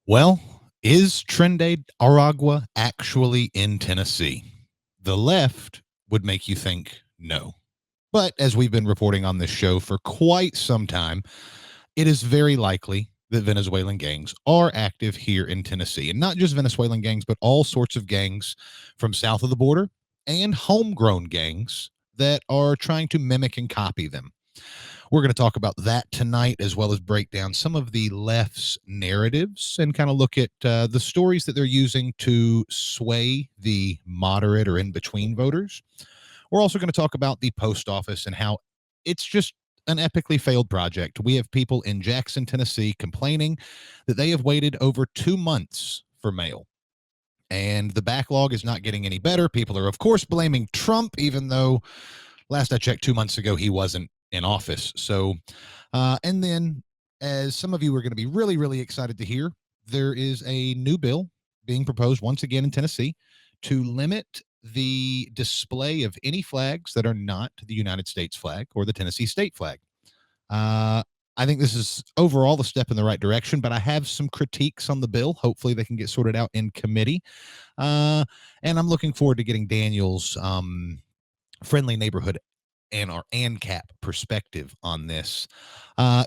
Well, is Tren de Aragua actually in Tennessee? The left would make you think no. But as we've been reporting on this show for quite some time, it is very likely that Venezuelan gangs are active here in Tennessee. And not just Venezuelan gangs, but all sorts of gangs from south of the border and homegrown gangs that are trying to mimic and copy them. We're going to talk about that tonight, as well as break down some of the left's narratives and kind of look at the stories that they're using to sway the moderate or in between voters. We're also going to talk about the post office and how it's just an epically failed project. We have people in Jackson, Tennessee complaining that they have waited over 2 months for mail. And the backlog is not getting any better. People are, of course, blaming Trump, even though last I checked 2 months ago, he wasn't in office. So, and then, as some of you are going to be really, really excited to hear, there is a new bill being proposed once again in Tennessee to limit the display of any flags that are not the United States flag or the Tennessee state flag. I think this is overall a step in the right direction, but I have some critiques on the bill. Hopefully, they can get sorted out in committee. And I'm looking forward to getting Daniel's friendly neighborhood and our ANCAP perspective on this.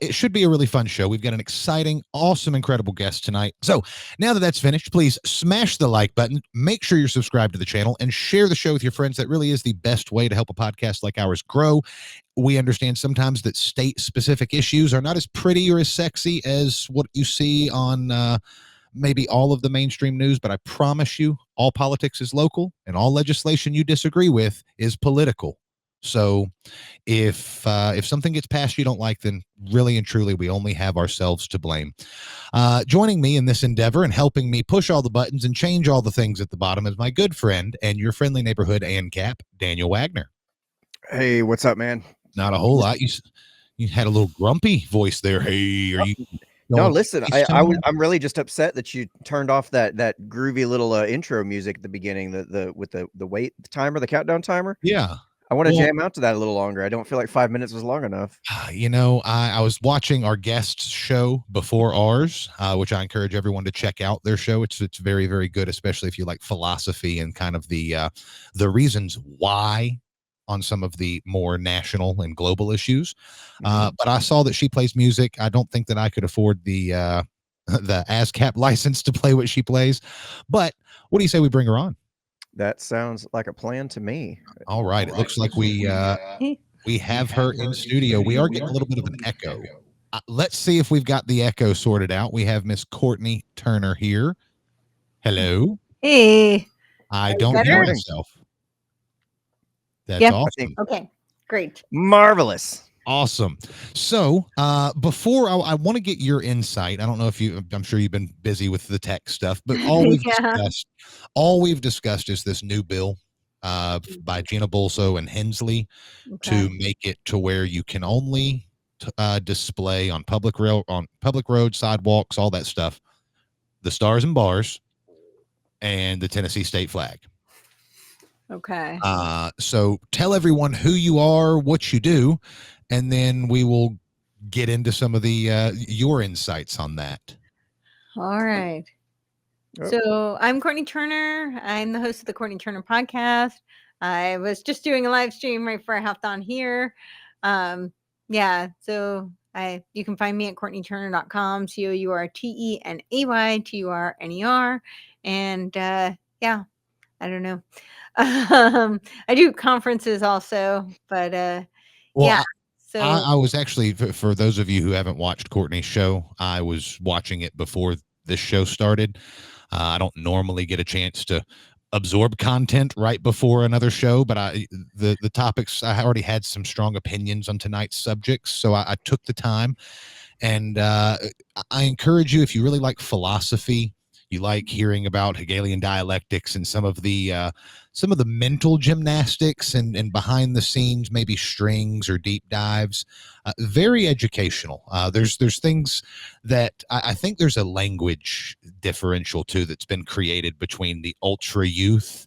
It should be a really fun show. We've got an exciting, awesome, incredible guest tonight. So now that that's finished, please smash the like button, make sure you're subscribed to the channel, and share the show with your friends. That really is the best way to help a podcast like ours grow. We understand sometimes that state-specific issues are not as pretty or as sexy as what you see on maybe all of the mainstream news, but I promise you, all politics is local, and all legislation you disagree with is political. So if something gets passed you don't like, then really and truly we only have ourselves to blame. Joining me in this endeavor and helping me push all the buttons and change all the things at the bottom is my good friend and your friendly neighborhood ANCAP, Daniel Wagner. Hey, what's up, man? Not a whole lot. You had a little grumpy voice there. Hey, are you? No, listen, I'm really just upset that you turned off that groovy little intro music at the beginning, the with the wait timer, the countdown timer. Yeah. I want to jam out to that a little longer. I don't feel like 5 minutes was long enough. You know, I was watching our guest's show before ours, which I encourage everyone to check out their show. It's very, very good, especially if you like philosophy and kind of the reasons why on some of the more national and global issues. But I saw that she plays music. I don't think that I could afford the ASCAP license to play what she plays. But what do you say we bring her on? That sounds like a plan to me. All right. It looks like we have her in studio. We are getting a little bit of an echo. Let's see if we've got the echo sorted out. We have Miss Courtenay Turner here. Hello. Hey. I don't hear myself. That's awesome. Okay, great. Marvelous. Awesome. So before I want to get your insight. I don't know if I'm sure you've been busy with the tech stuff, but all we've discussed is this new bill by Gina Bolso and Hensley to make it to where you can only display on public roads, sidewalks, all that stuff, the stars and bars and the Tennessee state flag. Okay. So tell everyone who you are, what you do, and then we will get into some of the your insights on that. All right. So I'm Courtenay Turner. I'm the host of the Courtenay Turner podcast. I was just doing a live stream right before I hopped on here. So you can find me at CourtenayTurner.com, CourtenayTurner. And I don't know. I do conferences also, but So I was actually, for those of you who haven't watched Courtenay's show, I was watching it before this show started. I don't normally get a chance to absorb content right before another show, but the topics, I already had some strong opinions on tonight's subjects, so I took the time. And I encourage you, if you really like philosophy, you like hearing about Hegelian dialectics and some of the mental gymnastics and behind the scenes, maybe strings or deep dives, very educational. There's things that I think there's a language differential too that's been created between the ultra youth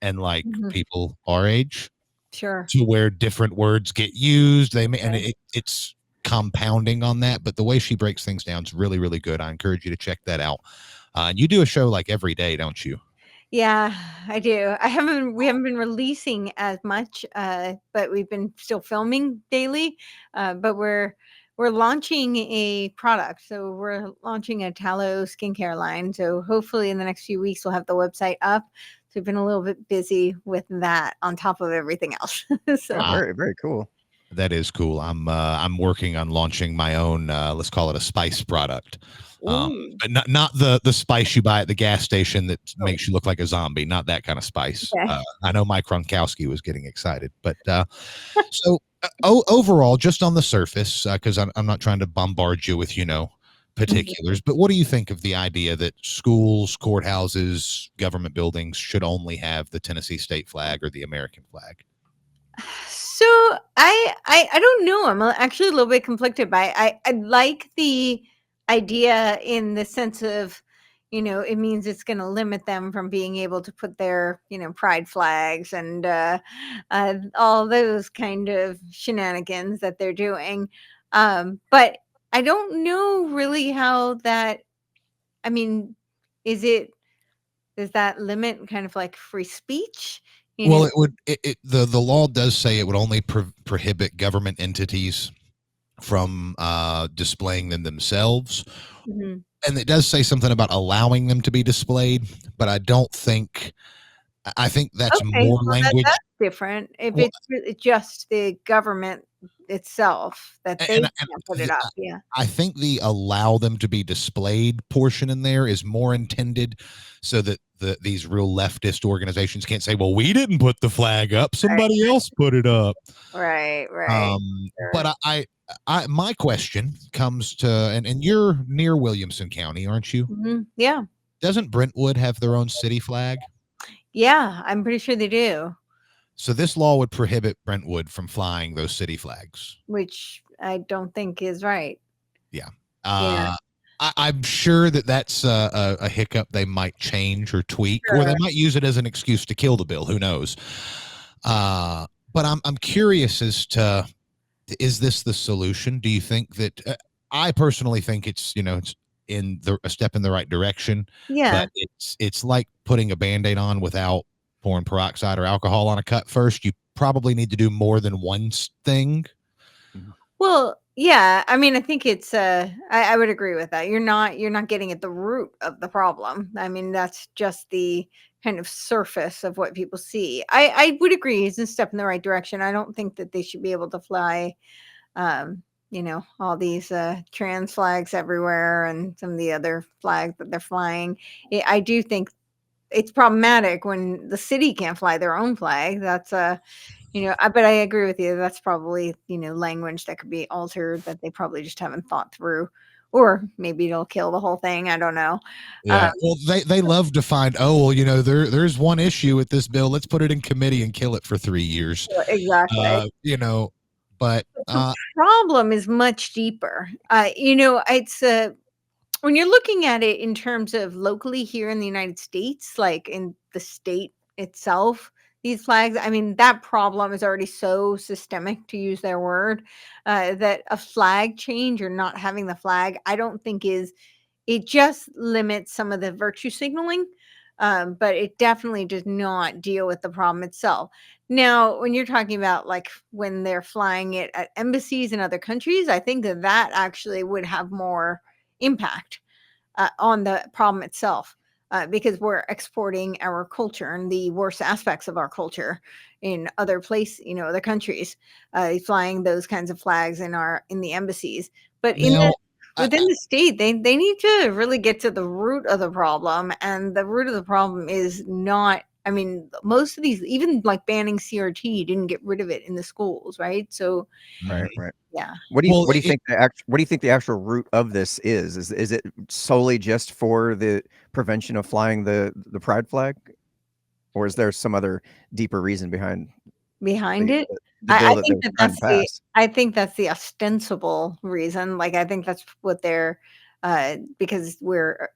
and like people our age. Sure. To where different words get used. It's compounding on that, but the way she breaks things down is really, really good. I encourage you to check that out. And you do a show like every day, don't you? Yeah, I do. We haven't been releasing as much, but we've been still filming daily. But we're launching a product. So we're launching a tallow skincare line. So hopefully in the next few weeks we'll have the website up. So we've been a little bit busy with that on top of everything else. So Very, very cool. That is cool. I'm working on launching my own, let's call it a spice product. But not the spice you buy at the gas station that makes you look like a zombie. Not that kind of spice. Okay. I know Mike Gronkowski was getting excited, but so overall, just on the surface, because I'm not trying to bombard you with particulars, but what do you think of the idea that schools, courthouses, government buildings should only have the Tennessee state flag or the American flag? So I don't know. I'm actually a little bit conflicted by I like the idea in the sense of, it means it's going to limit them from being able to put their, pride flags and all those kind of shenanigans that they're doing. But I don't know really how that, I mean, is it, does that limit kind of like free speech? Well, it would. The law does say it would only prohibit government entities from displaying them themselves, Mhm. and it does say something about allowing them to be displayed. But I don't think. I think that's Okay, more well, language. that's different. If Well, it's really just the government itself that they and can't put it up, yeah. I think the allow them to be displayed portion in there is more intended so that these real leftist organizations can't say, well, we didn't put the flag up, somebody else put it up. Right, right. But Sure. my question comes to, and you're near Williamson County, aren't you? Yeah. Doesn't Brentwood have their own city flag? Yeah, I'm pretty sure they do, So this law would prohibit Brentwood from flying those city flags. which I don't think is right. Yeah. Yeah, I'm sure that that's a hiccup they might change or tweak, or they sure. might use it as an excuse to kill the bill. Who knows? But I'm curious as to, is this the solution? Do you think that I personally think it's it's a step in the right direction, Yeah. but it's like putting a band-aid on without pouring peroxide or alcohol on a cut first. You probably need to do more than one thing. Well, yeah, I mean, I think it's I would agree with that. You're not getting at the root of the problem. I mean, that's just the kind of surface of what people see. I would agree it's a step in the right direction. I don't think that they should be able to fly all these trans flags everywhere and some of the other flags that they're flying. I do think it's problematic when the city can't fly their own flag. That's but I agree with you. That's probably, language that could be altered that they probably just haven't thought through. Or maybe it'll kill the whole thing. I don't know. Yeah. Well, they love to find, oh, well, there's one issue with this bill. Let's put it in committee and kill it for 3 years. Exactly. But The problem is much deeper. It's when you're looking at it in terms of locally here in the United States, like in the state itself, these flags, I mean, that problem is already so systemic, to use their word, that a flag change or not having the flag, I don't think it just limits some of the virtue signaling, but it definitely does not deal with the problem itself. Now, when you're talking about like when they're flying it at embassies in other countries, I think that actually would have more impact on the problem itself, because we're exporting our culture and the worst aspects of our culture in other countries, flying those kinds of flags in the embassies. But now, within the state, they need to really get to the root of the problem, and the root of the problem is not. I mean, most of these, even like banning CRT, didn't get rid of it in the schools, right? So, Right, right. yeah. What do you well, what do you think the actual root of this is? Is it solely just for the prevention of flying the pride flag, or is there some other deeper reason behind Behind the it? the, the I bill that think they're trying to pass? I think that's the ostensible reason, like, I think that's what they're, because we're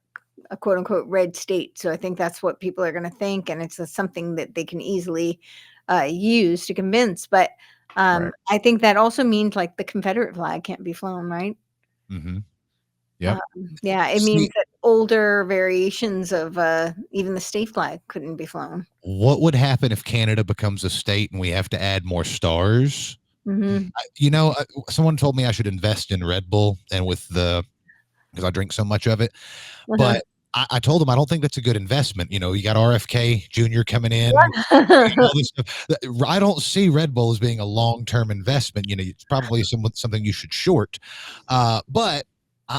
a quote unquote "red state," so I think that's what people are gonna think, and it's something that they can easily, use to convince, but Right. I think that also means like the Confederate flag can't be flown, right? Mm-hmm. Yep. Yeah, it means See, that older variations of even the state flag couldn't be flown. what would happen if Canada becomes a state and we have to add more stars? Hmm. Someone told me I should invest in Red Bull and because I drink so much of it. Uh-huh. But I told them I don't think that's a good investment. You got RFK Jr. coming in, all this stuff. I don't see Red Bull as being a long-term investment. It's probably something you should short. But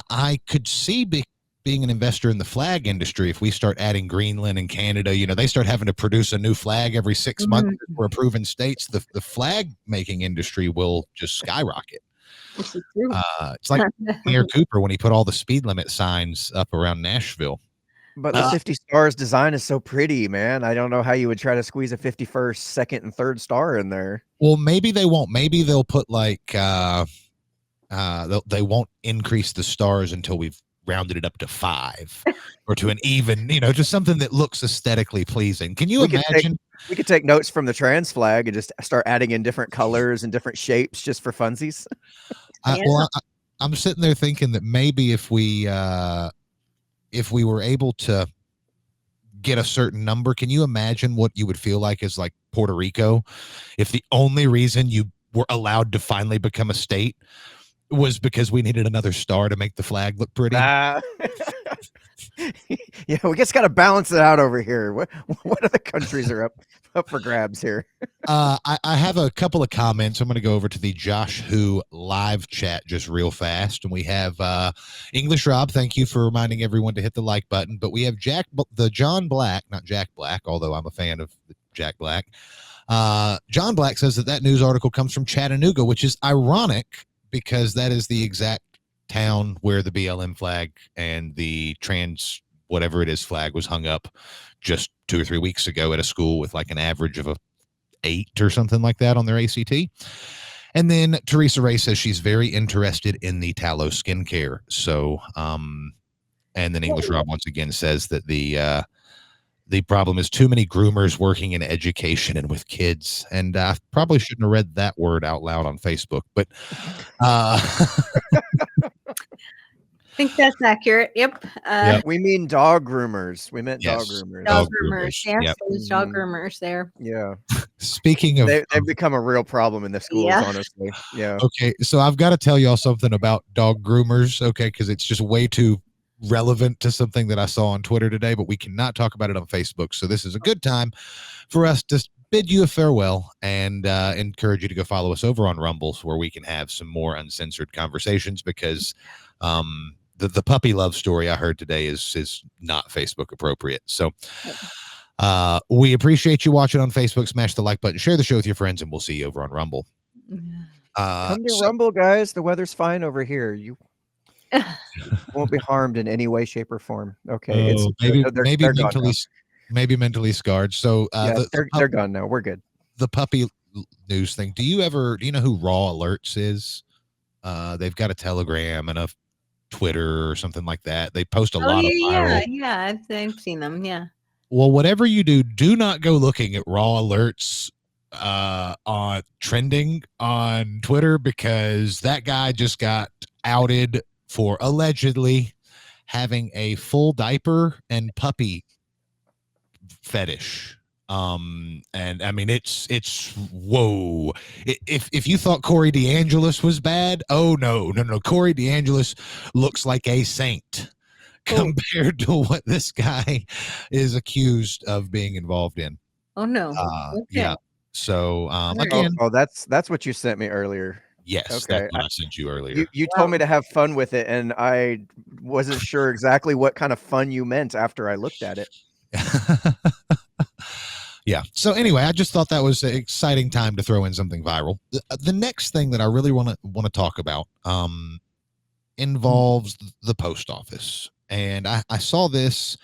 I could see being an investor in the flag industry if we start adding Greenland and Canada. They start having to produce a new flag every 6 months Mhm. for approving states. The flag making industry will just skyrocket. This is true. It's like Mayor Cooper when he put all the speed limit signs up around Nashville. But the 50 stars design is so pretty, man. I don't know how you would try to squeeze a 51st, second, and third star in there. Well, maybe they won't. Maybe they'll put like they won't increase the stars until we've rounded it up to 5 or to an even, just something that looks aesthetically pleasing. Can you imagine? We could take notes from the trans flag and just start adding in different colors and different shapes just for funsies. I'm sitting there thinking that maybe if we were able to get a certain number, can you imagine what you would feel like as like Puerto Rico if the only reason you were allowed to finally become a state was because we needed another star to make the flag look pretty? Yeah, we just got to balance it out over here. What other countries are up for grabs here? I have a couple of comments. I'm going to go over to the Josh Who live chat just real fast. And we have English Rob. Thank you for reminding everyone to hit the like button. But we have John Black, not Jack Black, although I'm a fan of Jack Black. John Black says that news article comes from Chattanooga, which is ironic because that is the exact town where the BLM flag and the trans whatever it is flag was hung up just 2 or 3 weeks ago at a school with like an average of 8 or something like that on their ACT. And then Teresa Ray says she's very interested in the tallow skincare. So, and then English Rob once again says that the problem is too many groomers working in education and with kids. And I probably shouldn't have read that word out loud on Facebook, but I think that's accurate. Yep. Yep. We mean dog groomers. We meant Yes. dog groomers. Dog Dog groomers. groomers. Yes, Yep. those dog groomers there. Yeah. Speaking of, They've become a real problem in the schools, Yeah. honestly. Yeah. okay, so I've got to tell y'all something about dog groomers, okay, because it's just way too relevant to something that I saw on Twitter today, but we cannot talk about it on Facebook. So this is a good time for us to bid you a farewell and encourage you to go follow us over on Rumbles, where we can have some more uncensored conversations, because the puppy love story I heard today is not Facebook appropriate. So we appreciate you watching on Facebook. Smash the like button, share the show with your friends, and we'll see you over on Rumble. Come to Rumble, guys. The weather's fine over here. You won't be harmed in any way, shape, or form. Okay. Maybe mentally scarred. So they're gone now. We're good. The puppy news thing. Do you know who Raw Alerts is? They've got a Telegram and a Twitter or something like that. They post a lot of viral. Yeah, I've seen them. Yeah. Well, whatever you do not go looking at Raw Alerts on trending on Twitter, because that guy just got outed for allegedly having a full diaper and puppy fetish. And I mean, it's whoa. If you thought Corey DeAngelis was bad, oh no. Corey DeAngelis looks like a saint compared to what this guy is accused of being involved in. Oh no. Okay. Yeah. So again, that's what you sent me earlier. Yes, okay. That's what I sent you earlier. You told me to have fun with it, and I wasn't sure exactly what kind of fun you meant after I looked at it. Yeah. So anyway, I just thought that was an exciting time to throw in something viral. The next thing that I really want to talk about involves the post office, and I saw this,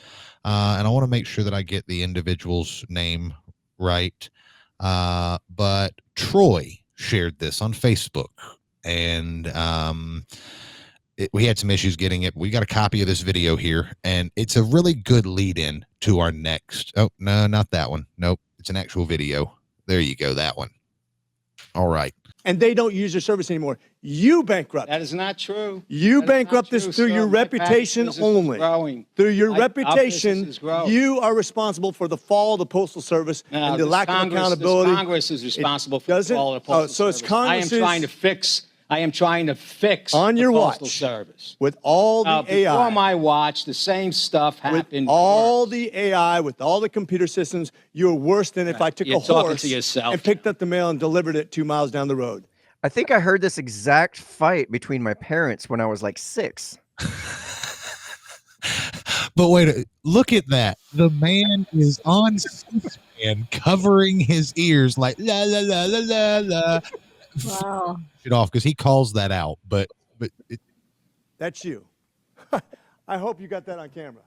and I want to make sure that I get the individual's name right. But Troy shared this on Facebook, and we had some issues getting it. We got a copy of this video here, and it's a really good lead in to our next. Oh, no, not that one. Nope. It's an actual video. There you go. That one. All right. and they don't use your service anymore. You bankrupt. That is not true. You That is bankrupt not this true, through sir. your My package reputation business is only. growing. Through your Our reputation, business is growing. you are responsible for the fall of the Postal Service No, and the this lack of Congress, accountability. This Congress is responsible for doesn't- all of the Postal so it's Service. I am trying to fix. I am trying to fix On your the Postal watch, Service. with all the AI. Before my watch, the same stuff With happened. all worse. the AI, with all the computer systems, you're worse than if I took You're a talking horse to yourself. and picked up the mail and delivered it 2 miles down the road. I think I heard this exact fight between my parents when I was like 6. But wait, look at that. The man is on C-SPAN covering his ears like la la la la la la. Wow. It off because he calls that out. But That's you. I hope you got that on camera.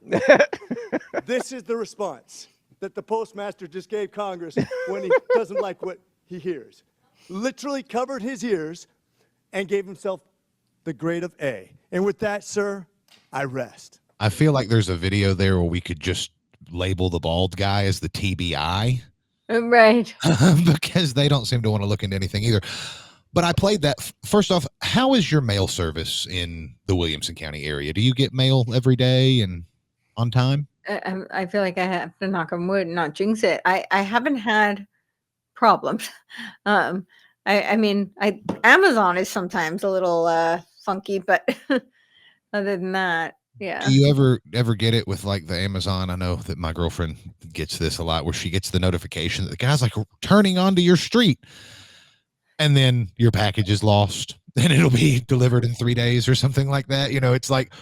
This is the response that the postmaster just gave Congress when he doesn't like what he hears. Literally covered his ears and gave himself the grade of A. And with that, sir, I rest. I feel like there's a video there where we could just label the bald guy as the TBI Right. because they don't seem to want to look into anything either. But I played that. First off, how is your mail service in the Williamson County area? Do you get mail every day and on time? I feel like I have to knock on wood and not jinx it. I haven't had problems. I mean, Amazon is sometimes a little funky, but other than that, yeah. Do you ever get it with like the Amazon? I know that my girlfriend gets this a lot, where she gets the notification that the guy's like turning onto your street, and then your package is lost, and it'll be delivered in 3 days or something like that. You know, it's like,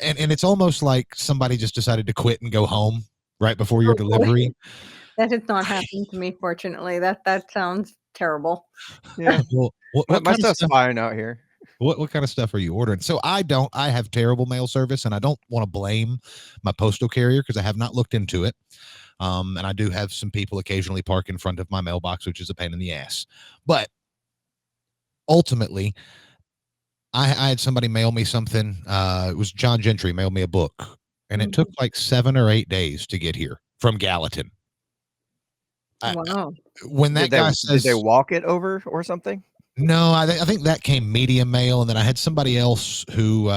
and it's almost like somebody just decided to quit and go home right before your Oh, boy. delivery. That has not happened to me, fortunately. That sounds terrible. Yeah. Well, what My kind of stuff's stuff? fine out here. What kind of stuff are you ordering? So I have terrible mail service, and I don't want to blame my postal carrier because I have not looked into it. And I do have some people occasionally park in front of my mailbox, which is a pain in the ass. But ultimately, I had somebody mail me something. It was John Gentry mailed me a book, and it took like 7 or 8 days to get here from Gallatin. Wow. When that guy Did says, they walk it over or something? no, I think that came medium mail, and then I had somebody else who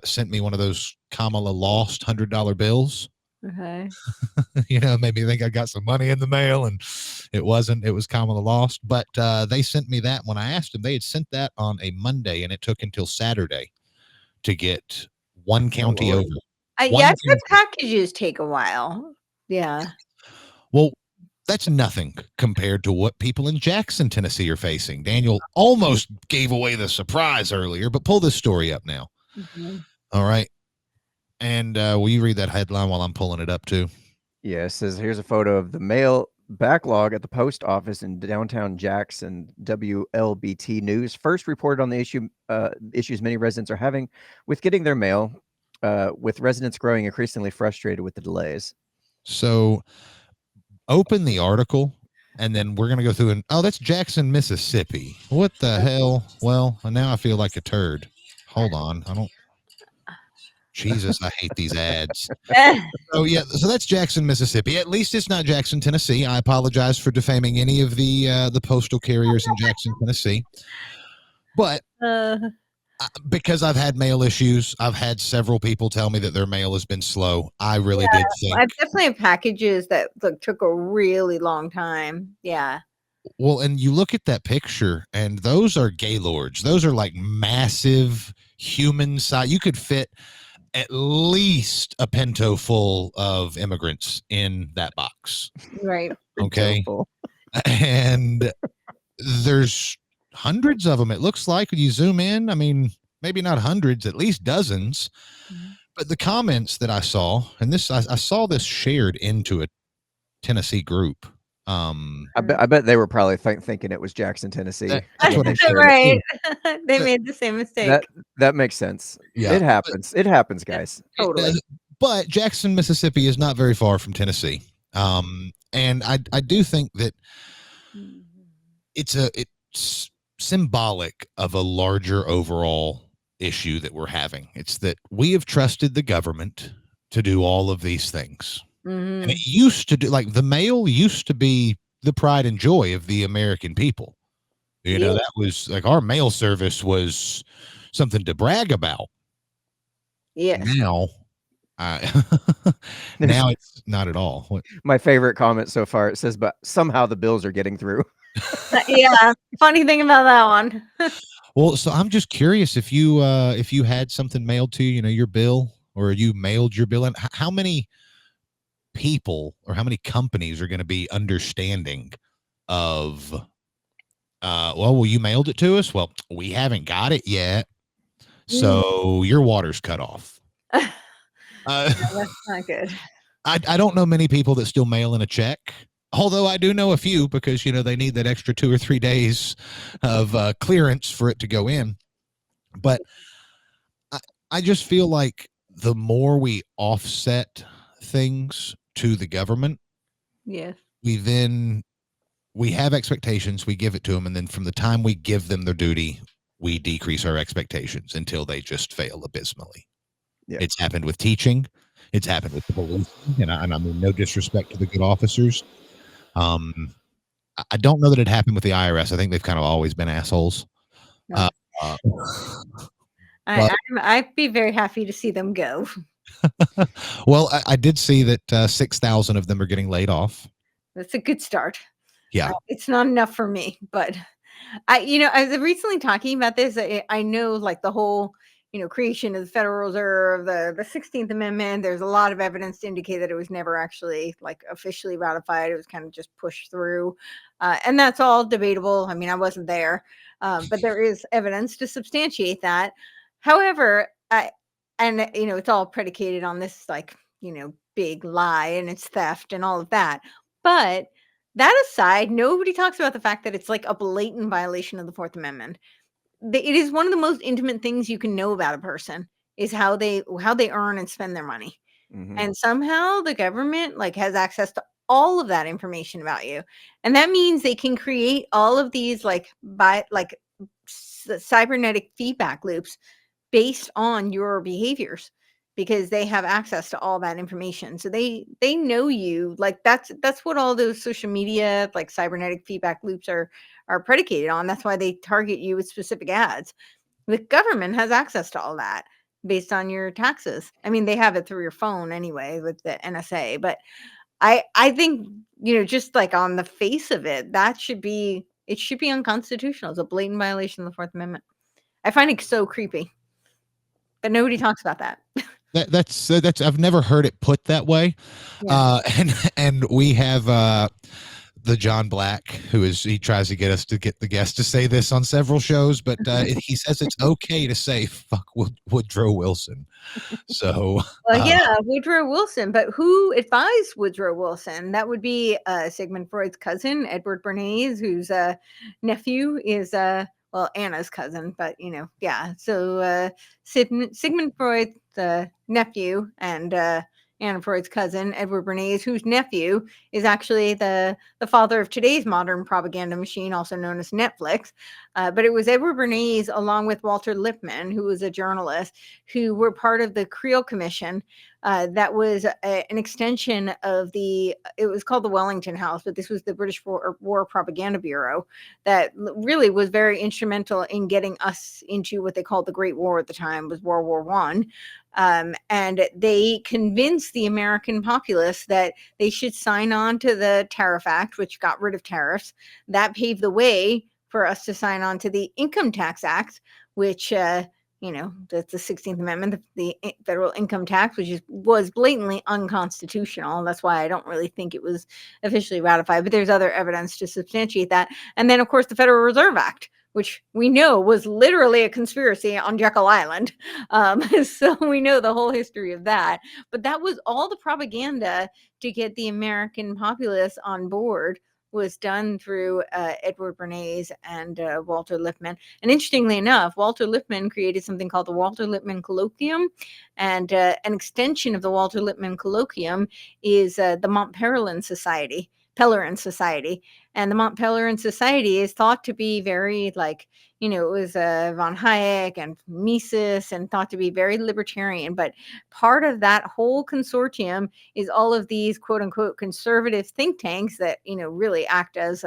sent me one of those Kamala Lost $100 bills. Okay. You know, made me think I got some money in the mail, and it wasn't. It was Kamala Lost. But they sent me that. When I asked them, they had sent that on a Monday, and it took until Saturday to get one county Lord. over. Yeah, I've heard packages take a while. Yeah. Well, that's nothing compared to what people in Jackson, Tennessee are facing. Daniel almost gave away the surprise earlier, but pull this story up now. Mhm. All right. And will you read that headline while I'm pulling it up too? Yeah, it says here's a photo of the mail backlog at the post office in downtown Jackson. WLBT News first reported on the issues many residents are having with getting their mail, with residents growing increasingly frustrated with the delays. So open the article, and then we're going to go through and, oh, that's Jackson, Mississippi. What the hell? Well, now I feel like a turd. Hold on. Jesus, I hate these ads. Oh, yeah. So that's Jackson, Mississippi. At least it's not Jackson, Tennessee. I apologize for defaming any of the postal carriers in Jackson, Tennessee. But because I've had mail issues, I've had several people tell me that their mail has been slow. I really did think. I've definitely had packages that took a really long time. Yeah. Well, and you look at that picture, and those are gaylords. Those are like massive human size. You could fit at least a pinto full of immigrants in that box. Right. Okay. And there's hundreds of them. It looks like when you zoom in, I mean, maybe not hundreds, at least dozens. Mhm. But the comments that I saw, and this, I saw this shared into a Tennessee group. I bet they were probably thinking it was Jackson, Tennessee. That's what I'm saying. Right. They made the same mistake. That makes sense. Yeah. It happens. It happens, guys. Totally. But Jackson, Mississippi is not very far from Tennessee. And I do think that it's symbolic of a larger overall issue that we're having. It's that we have trusted the government to do all of these things. Mhm. And it used to do, like, the mail used to be the pride and joy of the American people. You know, that was like our mail service was something to brag about. Yes. Now, now it's not at all. My favorite comment so far, it says, but somehow the bills are getting through. Yeah. Funny thing about that one. Well, so I'm just curious if you had something mailed to you, you know, your bill, or you mailed your bill, and how many people or how many companies are going to be understanding of well, you mailed it to us. Well, we haven't got it yet, so your water's cut off. Yeah, that's not good. I don't know many people that still mail in a check, although I do know a few, because you know they need that extra 2 or 3 days of clearance for it to go in. But I just feel like the more we offset things to the government, Yes. we have expectations, we give it to them, and then from the time we give them their duty, we decrease our expectations until they just fail abysmally. Yeah. It's happened with teaching. It's happened with police, and I mean, no disrespect to the good officers. I don't know that it happened with the IRS. I think they've kind of always been assholes. No. Uh, I'd be very happy to see them go. well, I did see that 6,000 of them are getting laid off. That's a good start. Yeah. It's not enough for me, but I was recently talking about this. I know, like, the whole, creation of the Federal Reserve, the 16th Amendment. There's a lot of evidence to indicate that it was never actually, like, officially ratified. It was kind of just pushed through, and that's all debatable. I mean, I wasn't there, but there is evidence to substantiate that. However, it's all predicated on this, like, big lie, and it's theft and all of that. But that aside, nobody talks about the fact that it's like a blatant violation of the Fourth Amendment. It is one of the most intimate things you can know about a person, is how they earn and spend their money. Mhm. And somehow the government, like, has access to all of that information about you. And that means they can create all of these, like, cybernetic feedback loops based on your behaviors, because they have access to all that information. So they know you. Like, that's what all those social media, like, cybernetic feedback loops are predicated on. That's why they target you with specific ads. The government has access to all that based on your taxes. I mean, they have it through your phone anyway with the NSA, but I think, just like on the face of it, it should be unconstitutional. It's a blatant violation of the Fourth Amendment. I find it so creepy. But nobody talks about that. That's I've never heard it put that way. Yeah. And we have the John Black, he tries to get us to get the guest to say this on several shows, but he says it's okay to say fuck Woodrow Wilson. So Well, yeah, Woodrow Wilson. But who advised Woodrow Wilson? That would be Sigmund Freud's cousin, Edward Bernays, whose nephew is Anna's cousin. But yeah. So Sigmund Freud's nephew, and Anna Freud's cousin, Edward Bernays, whose nephew is actually the father of today's modern propaganda machine, also known as Netflix. But it was Edward Bernays, along with Walter Lippmann, who was a journalist, who were part of the Creel Commission. That was an extension of it was called the Wellington House, but this was the British War Propaganda Bureau that really was very instrumental in getting us into what they called the Great War at the time, was World War I. And they convinced the American populace that they should sign on to the Tariff Act, which got rid of tariffs. That paved the way for us to sign on to the Income Tax Act, which that's the 16th Amendment, the federal income tax, which was blatantly unconstitutional. That's why I don't really think it was officially ratified, but there's other evidence to substantiate that. And then, of course, the Federal Reserve Act, which we know was literally a conspiracy on Jekyll Island. So we know the whole history of that. But that was all the propaganda to get the American populace on board, was done through Edward Bernays and Walter Lippmann. And interestingly enough, Walter Lippmann created something called the Walter Lippmann Colloquium. And an extension of the Walter Lippmann Colloquium is the Mont Pelerin Society. And the Mont Pelerin Society is thought to be very, like, it was von Hayek and Mises, and thought to be very libertarian. But part of that whole consortium is all of these quote unquote conservative think tanks that, really act as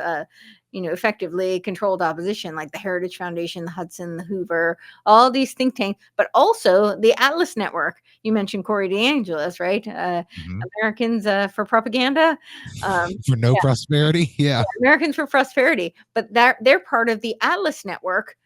effectively controlled opposition, like the Heritage Foundation, the Hudson, the Hoover, all these think tanks, but also the Atlas Network. You mentioned Corey DeAngelis, right? Mhm. Americans for Propaganda. For no prosperity. Yeah. Americans for Prosperity, but they're part of the Atlas Network,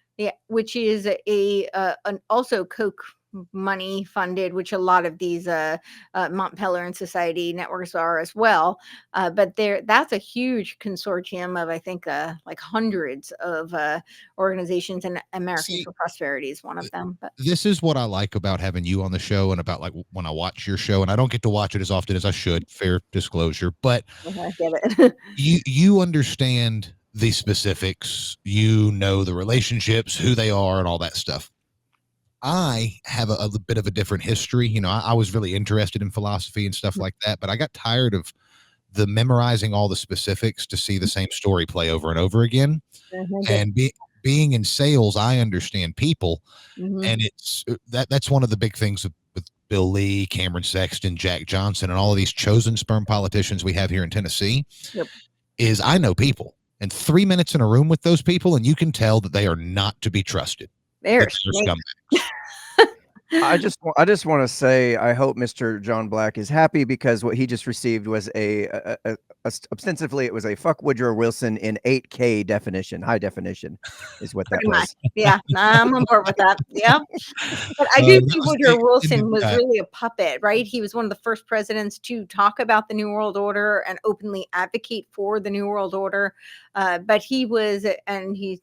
which is an also Koch money funded, which a lot of these Mont Pelerin Society networks are as well. But that's a huge consortium of, I think, like hundreds of organizations, and Americans See, for Prosperity is one of them. But this is what I like about having you on the show, and about like when I watch your show, and I don't get to watch it as often as I should, fair disclosure, but I get it. you understand the specifics, the relationships, who they are, and all that stuff. I have a bit of a different history. I was really interested in philosophy and stuff like that, but I got tired of the memorizing all the specifics to see the same story play over and over again. And being in sales, I understand people, and it's that's one of the big things with Bill Lee, Cameron Sexton, Jack Johnson, and all of these chosen sperm politicians we have here in Tennessee. Yep. Is I know people, and 3 minutes in a room with those people, and you can tell that they are not to be trusted. They're scumbags. I just want to say I hope Mr. John Black is happy, because what he just received was ostensibly it was a fuck Woodrow Wilson in 8K definition, high definition, is what that was. Yeah, I'm on board with that. Yeah, but I do think Woodrow Wilson was really a puppet, right? He was one of the first presidents to talk about the New World Order and openly advocate for the New World Order. But he was, and he's,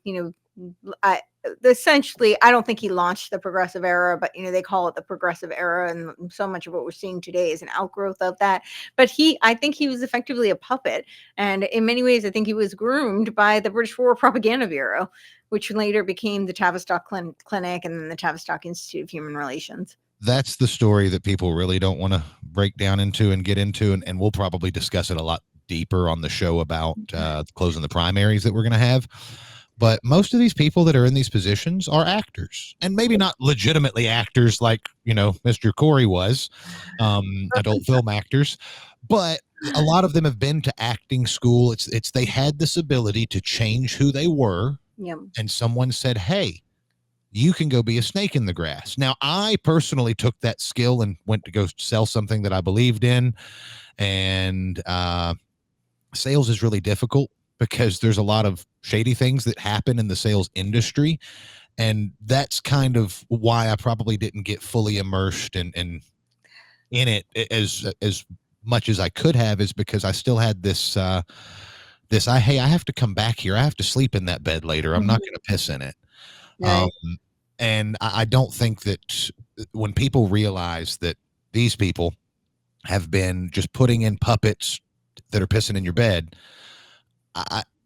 essentially, I don't think he launched the progressive era, but they call it the progressive era, and so much of what we're seeing today is an outgrowth of that. But I think he was effectively a puppet, and in many ways I think he was groomed by the British War Propaganda Bureau, which later became the Tavistock Clinic and then the Tavistock Institute of Human Relations. That's the story that people really don't want to break down into and get into, and we'll probably discuss it a lot deeper on the show about closing the primaries that we're going to have. But most of these people that are in these positions are actors, and maybe not legitimately actors like, Mr. Corey was, adult film actors, but a lot of them have been to acting school. It's they had this ability to change who they were. Yep. And someone said, hey, you can go be a snake in the grass. Now, I personally took that skill and went to go sell something that I believed in. And sales is really difficult, because there's a lot of shady things that happen in the sales industry. And that's kind of why I probably didn't get fully immersed in it as much as I could have, is because I still had this, I have to come back here. I have to sleep in that bed later. I'm not going to piss in it. Right. And I don't think that when people realize that these people have been just putting in puppets that are pissing in your bed,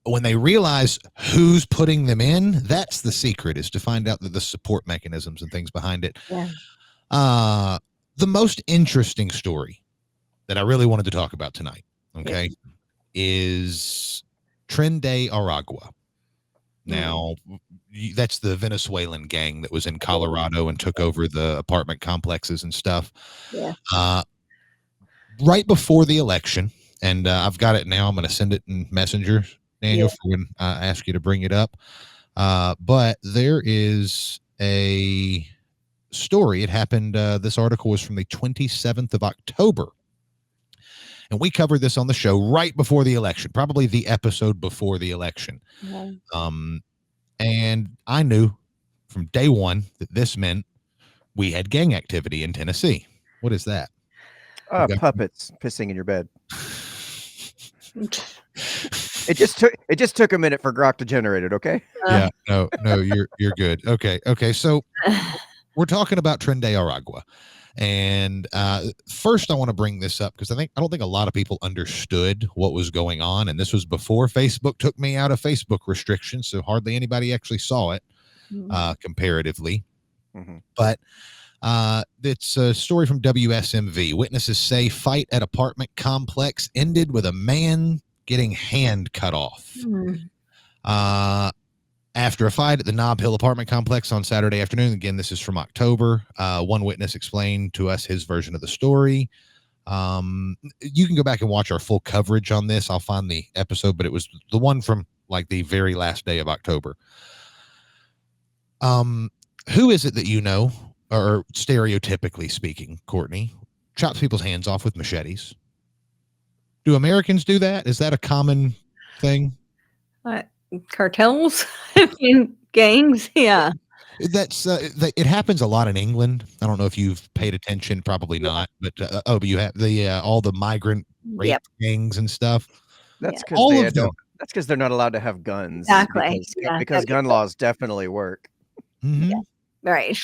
when they realize who's putting them in, that's the secret, is to find out the support mechanisms and things behind it. Yeah. The most interesting story that I really wanted to talk about tonight, okay, is Tren de Aragua. Now, that's the Venezuelan gang that was in Colorado and took over the apartment complexes and stuff. Yeah. Right before the election, and I've got it now. I'm going to send it in Messenger, Daniel, for when I ask you to bring it up. But there is a story. It happened. This article was from the 27th of October. And we covered this on the show right before the election, probably the episode before the election. Yeah. And I knew from day one that this meant we had gang activity in Tennessee. What is that? Puppets pissing in your bed. It just took a minute for Grok to generate it. Okay. Yeah. No, you're good. Okay. So we're talking about Tren de Aragua. And first, I want to bring this up because I don't think a lot of people understood what was going on. And this was before Facebook took me out of Facebook restrictions, so hardly anybody actually saw it comparatively. Mm-hmm. But it's a story from WSMV. Witnesses say fight at apartment complex ended with a man getting hand cut off. After a fight at the Nob Hill apartment complex on Saturday afternoon, again, this is from October, one witness explained to us his version of the story. You can go back and watch our full coverage on this. I'll find the episode, but it was the one from like the very last day of October. Who is it that you know, or stereotypically speaking, Courtney, chops people's hands off with machetes? Do Americans do that? Is that a common thing? Cartels, I mean, gangs, yeah. That's it happens a lot in England. I don't know if you've paid attention, probably not, but but you have the all the migrant rape Yep. gangs and stuff. That's because All they of them. don't. That's because they're not allowed to have guns. Exactly. Because gun laws definitely work. Mhm. Right.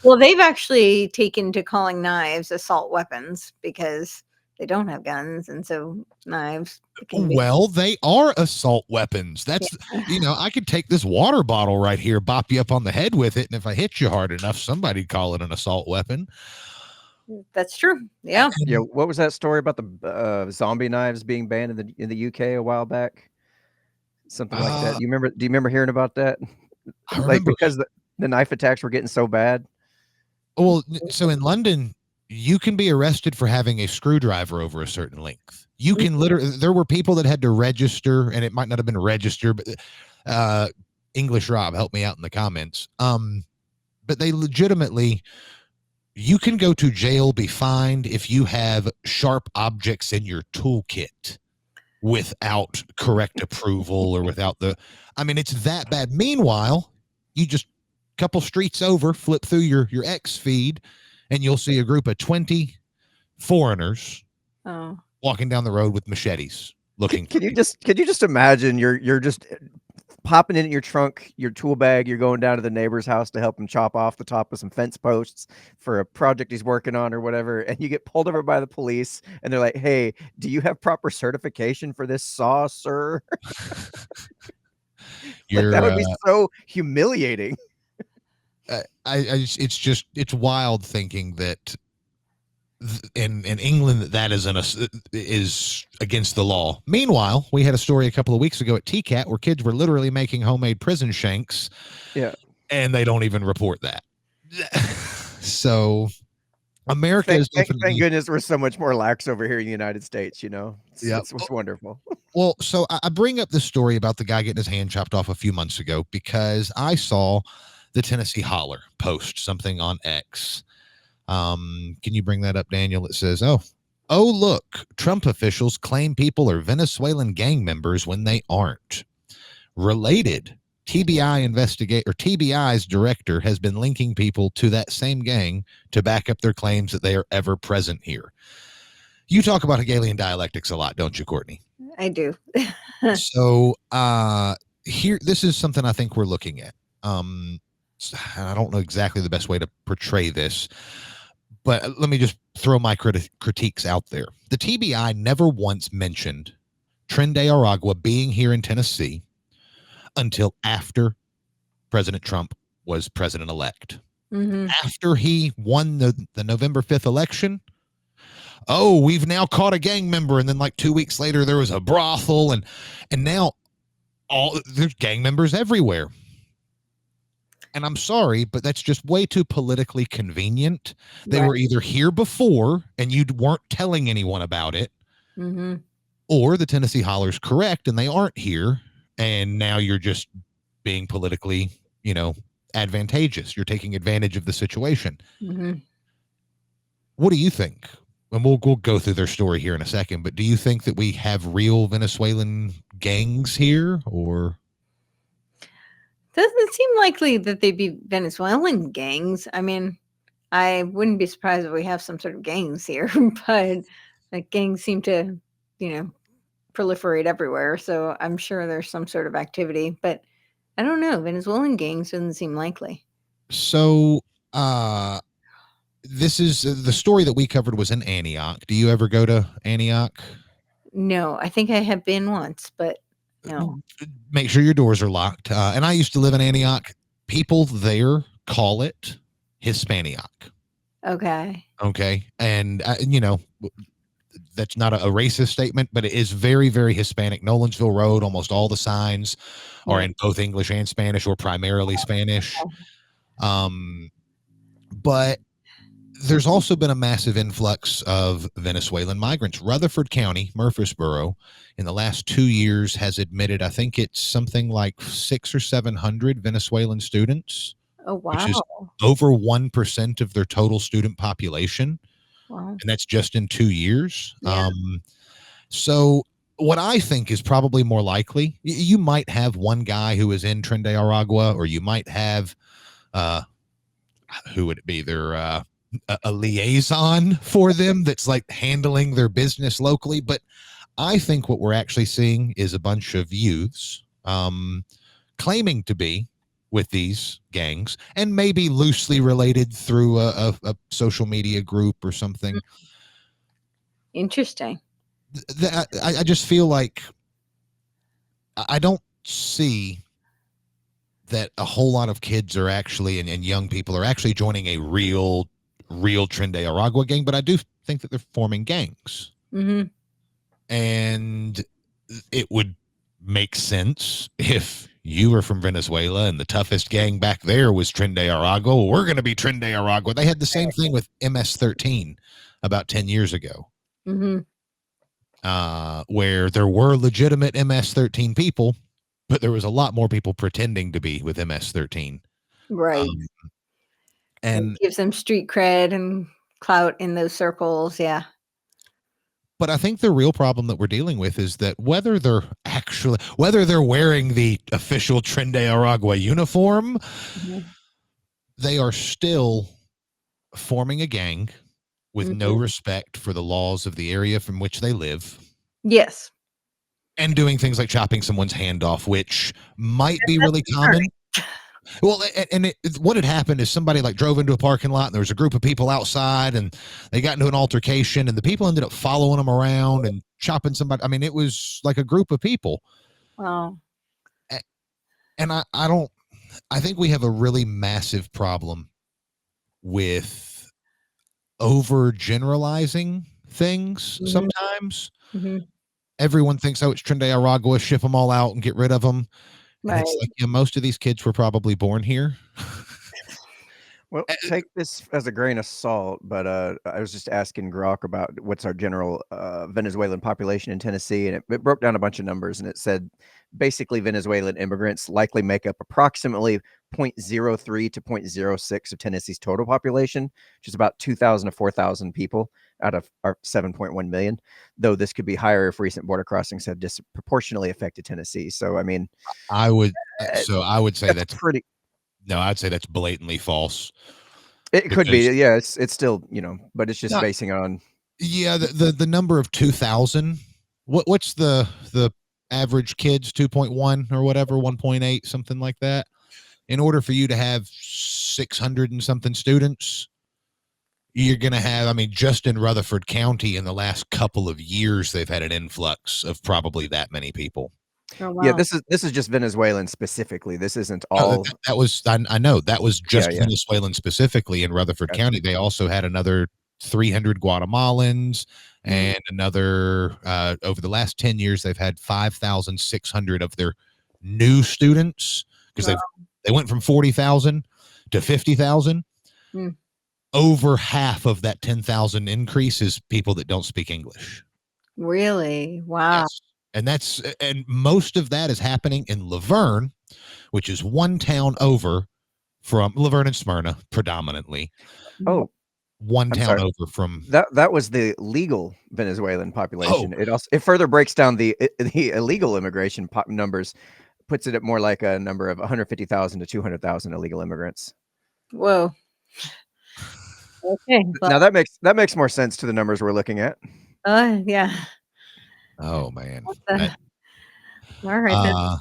Well, they've actually taken to calling knives assault weapons because they don't have guns, and so knives can be. Well, they are assault weapons. That's I could take this water bottle right here, bop you up on the head with it, and if I hit you hard enough, somebody'd call it an assault weapon. That's true. Yeah. Yeah. What was that story about the zombie knives being banned in the UK a while back? Something like that. Do you remember hearing about that? I remember. Because the knife attacks were getting so bad. Well, so in London, you can be arrested for having a screwdriver over a certain length. You can literally, there were people that had to register, and it might not have been registered, but English Rob, help me out in the comments. But they legitimately, you can go to jail, be fined if you have sharp objects in your toolkit without correct approval or without it's that bad. Meanwhile, you just couple streets over, flip through your X feed, and you'll see a group of 20 foreigners walking down the road with machetes looking. Can you just imagine you're just popping in your trunk, your tool bag, you're going down to the neighbor's house to help him chop off the top of some fence posts for a project he's working on or whatever, and you get pulled over by the police, and they're like, "Hey, do you have proper certification for this saw, sir?" That would be so humiliating. It's wild thinking that in England that is against the law. Meanwhile, we had a story a couple of weeks ago at TCAT where kids were literally making homemade prison shanks. Yeah. And they don't even report that. So America is definitely. Thank goodness we're so much more lax over here in the United States, It's wonderful. Well, so I bring up this story about the guy getting his hand chopped off a few months ago because I saw the Tennessee Holler post something on X. Can you bring that up, Daniel? It says, oh, look, Trump officials claim people are Venezuelan gang members when they aren't. Related, TBI's director has been linking people to that same gang to back up their claims that they are ever present here. You talk about Hegelian dialectics a lot, don't you, Courtney? I do. So here, this is something I think we're looking at. I don't know exactly the best way to portray this, but let me just throw my critiques out there. The TBI never once mentioned Tren de Aragua being here in Tennessee until after President Trump was president-elect. Mm-hmm. After he won the November 5th election, we've now caught a gang member. And then like 2 weeks later, there was a brothel. And now there's gang members everywhere. And I'm sorry, but that's just way too politically convenient. They were either here before and you weren't telling anyone about it, or the Tennessee Holler's correct and they aren't here. And now you're just being politically, advantageous. You're taking advantage of the situation. Mm-hmm. What do you think? And we'll go through their story here in a second, but do you think that we have real Venezuelan gangs here, or? Doesn't seem likely that they'd be Venezuelan gangs. I mean, I wouldn't be surprised if we have some sort of gangs here, but like gangs seem to, proliferate everywhere. So I'm sure there's some sort of activity, but I don't know. Venezuelan gangs doesn't seem likely. So, this is the story that we covered was in Antioch. Do you ever go to Antioch? No, I think I have been once, but no. Make sure your doors are locked. And I used to live in Antioch. People there call it Hispaniac. Okay. And, that's not a racist statement, but it is very, very Hispanic. Nolensville Road, almost all the signs are in both English and Spanish or primarily Spanish. But there's also been a massive influx of Venezuelan migrants. Rutherford County, Murfreesboro, in the last 2 years has admitted, I think it's something like 600 or 700 Venezuelan students, Oh, which wow. is over 1% of their total student population. Wow. And that's just in 2 years. Yeah. So what I think is probably more likely, you might have one guy who is in Tren de Aragua, or you might have, who would it be? A liaison for them that's like handling their business locally. But I think what we're actually seeing is a bunch of youths claiming to be with these gangs and maybe loosely related through a social media group or something. Interesting. I just feel like I don't see that a whole lot of kids are actually and young people are actually joining a real Tren de Aragua gang, but I do think that they're forming gangs. Mm-hmm. And it would make sense if you were from Venezuela and the toughest gang back there was Tren de Aragua. Well, we're going to be Tren de Aragua. They had the same thing with MS-13 about 10 years ago, Mm-hmm. where there were legitimate MS-13 people, but there was a lot more people pretending to be with MS-13. Right. And it gives them street cred and clout in those circles. Yeah. but I think the real problem that we're dealing with is that whether they're wearing the official Tren de Aragua uniform, they are still forming a gang with no respect for the laws of the area from which they live, Yes. and doing things like chopping someone's hand off, which might be really common. Well, and what had happened is somebody like drove into a parking lot and there was a group of people outside and they got into an altercation and the people ended up following them around and chopping somebody. I mean, it was like a group of people. Wow. And I think we have a really massive problem with over generalizing things sometimes. Mm-hmm. Everyone thinks, oh, it's Tren de Aragua, ship them all out and get rid of them. And Right. it's like, yeah, most of these kids were probably born here. Well, take this as a grain of salt, but I was just asking Grok about what's our general Venezuelan population in Tennessee, and it broke down a bunch of numbers, and it said basically Venezuelan immigrants likely make up approximately 0.03 to 0.06 of Tennessee's total population, which is about 2,000 to 4,000 people out of our 7.1 million, though this could be higher if recent border crossings have disproportionately affected Tennessee. So, I mean, I would say that's pretty. no, I'd say that's blatantly false. It could be, Because- yeah. It's still, but it's just No. basing on. Yeah, the number of 2,000. What's the average kids 2.1 or whatever, 1.8, something like that. In order for you to have 600 and something students, you're going to have, I mean, just in Rutherford County in the last couple of years, they've had an influx of probably that many people. Oh, wow. Yeah, this is just Venezuelan specifically. This isn't No, all. that was, I know that was just Yeah. Venezuelan specifically in Rutherford Gotcha. County. They also had another 300 Guatemalans and another, over the last 10 years, they've had 5,600 of their new students because they went from 40,000 to 50,000. Mm. Over half of that 10,000 increase is people that don't speak English. Really? Wow. Yes. And most of that is happening in Laverne, which is one town over from Laverne and Smyrna predominantly. Oh, One I'm town sorry. over from That was the legal Venezuelan population. It further breaks down the illegal immigration numbers, puts it at more like a number of 150,000 to 200,000 illegal immigrants. Whoa. Okay. Now that makes more sense to the numbers we're looking at. Yeah. Oh man. All right. Then.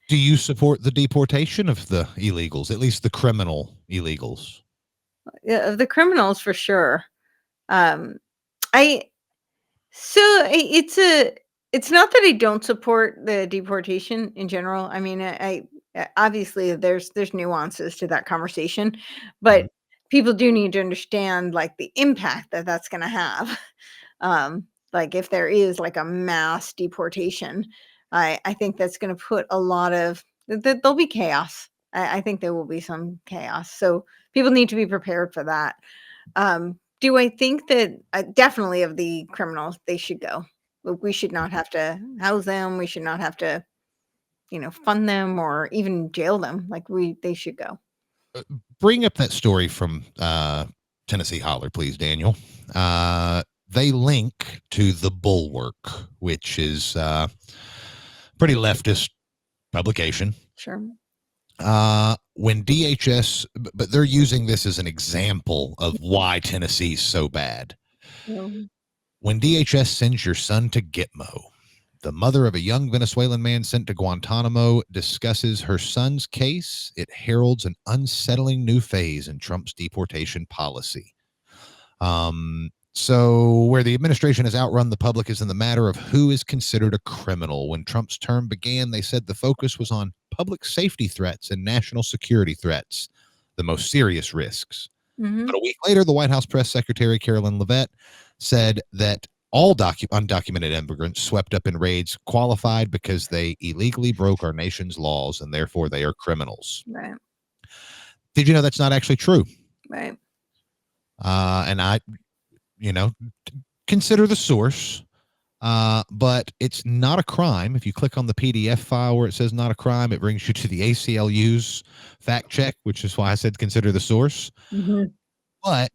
Do you support the deportation of the illegals, at least the criminal illegals? Yeah, of the criminals for sure. It's not that I don't support the deportation in general. I mean, I obviously there's nuances to that conversation, but people do need to understand like the impact that that's going to have. Like if there is like a mass deportation, I think that's going to put a lot of there'll be chaos. I think there will be some chaos. So people need to be prepared for that. Do I think that definitely of the criminals, they should go. We should not have to house them. We should not have to, fund them or even jail them. Like they should go. Bring up that story from Tennessee Holler, please, Daniel. They link to the Bulwark, which is pretty leftist publication. Sure. When DHS, but they're using this as an example of why Tennessee's so bad. When DHS sends your son to Gitmo, the mother of a young Venezuelan man sent to Guantanamo discusses her son's case. It heralds an unsettling new phase in Trump's deportation policy. So where the administration has outrun the public is in the matter of who is considered a criminal. When Trump's term began, they said the focus was on public safety threats and national security threats, the most serious risks. But a week later, the White House press secretary, Carolyn Leavitt, said that all undocumented immigrants swept up in raids qualified because they illegally broke our nation's laws and therefore they are criminals. Right. Did you know that's not actually true? Right. And I, consider the source, but it's not a crime. If you click on the PDF file where it says not a crime, it brings you to the ACLU's fact check, which is why I said consider the source. But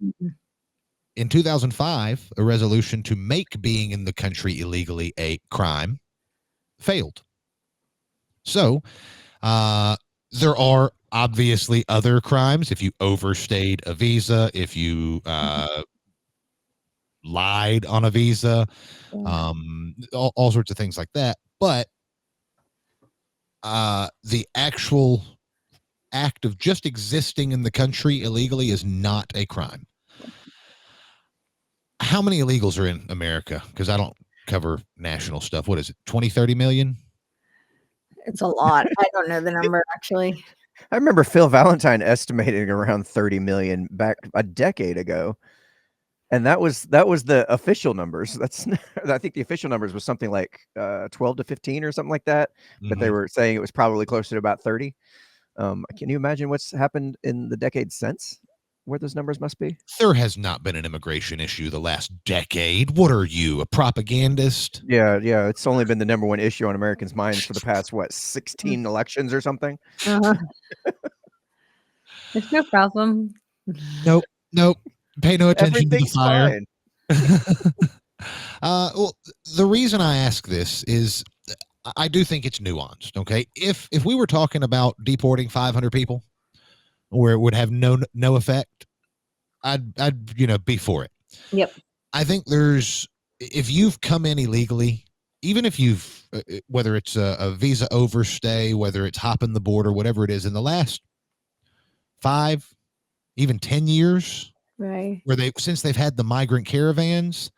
in 2005, a resolution to make being in the country illegally a crime failed. So there are obviously other crimes. If you overstayed a visa, if you lied on a visa, all sorts of things like that. But the actual act of just existing in the country illegally is not a crime. How many illegals are in America? Because I don't cover national stuff. What is it? 20, 30 million? It's a lot. I don't know the number actually. I remember Phil Valentine estimating around 30 million back a decade ago. And that was the official numbers. I think the official numbers was something like 12 to 15 or something like that. But they were saying it was probably closer to about 30. Can you imagine what's happened in the decades since? Where those numbers must be? There has not been an immigration issue the last decade. What are you, a propagandist? Yeah. It's only been the number one issue on Americans' minds for the past 16 elections or something. There's no problem. Nope. Pay no attention to the fire. Well, the reason I ask this is I do think it's nuanced. Okay, if we were talking about deporting 500 people, where it would have no effect, I'd be for it. Yep. I think if you've come in illegally, even if you've whether it's a visa overstay, whether it's hopping the border, whatever it is, in the last 5, even 10 years. Right. Since they've had the migrant caravans,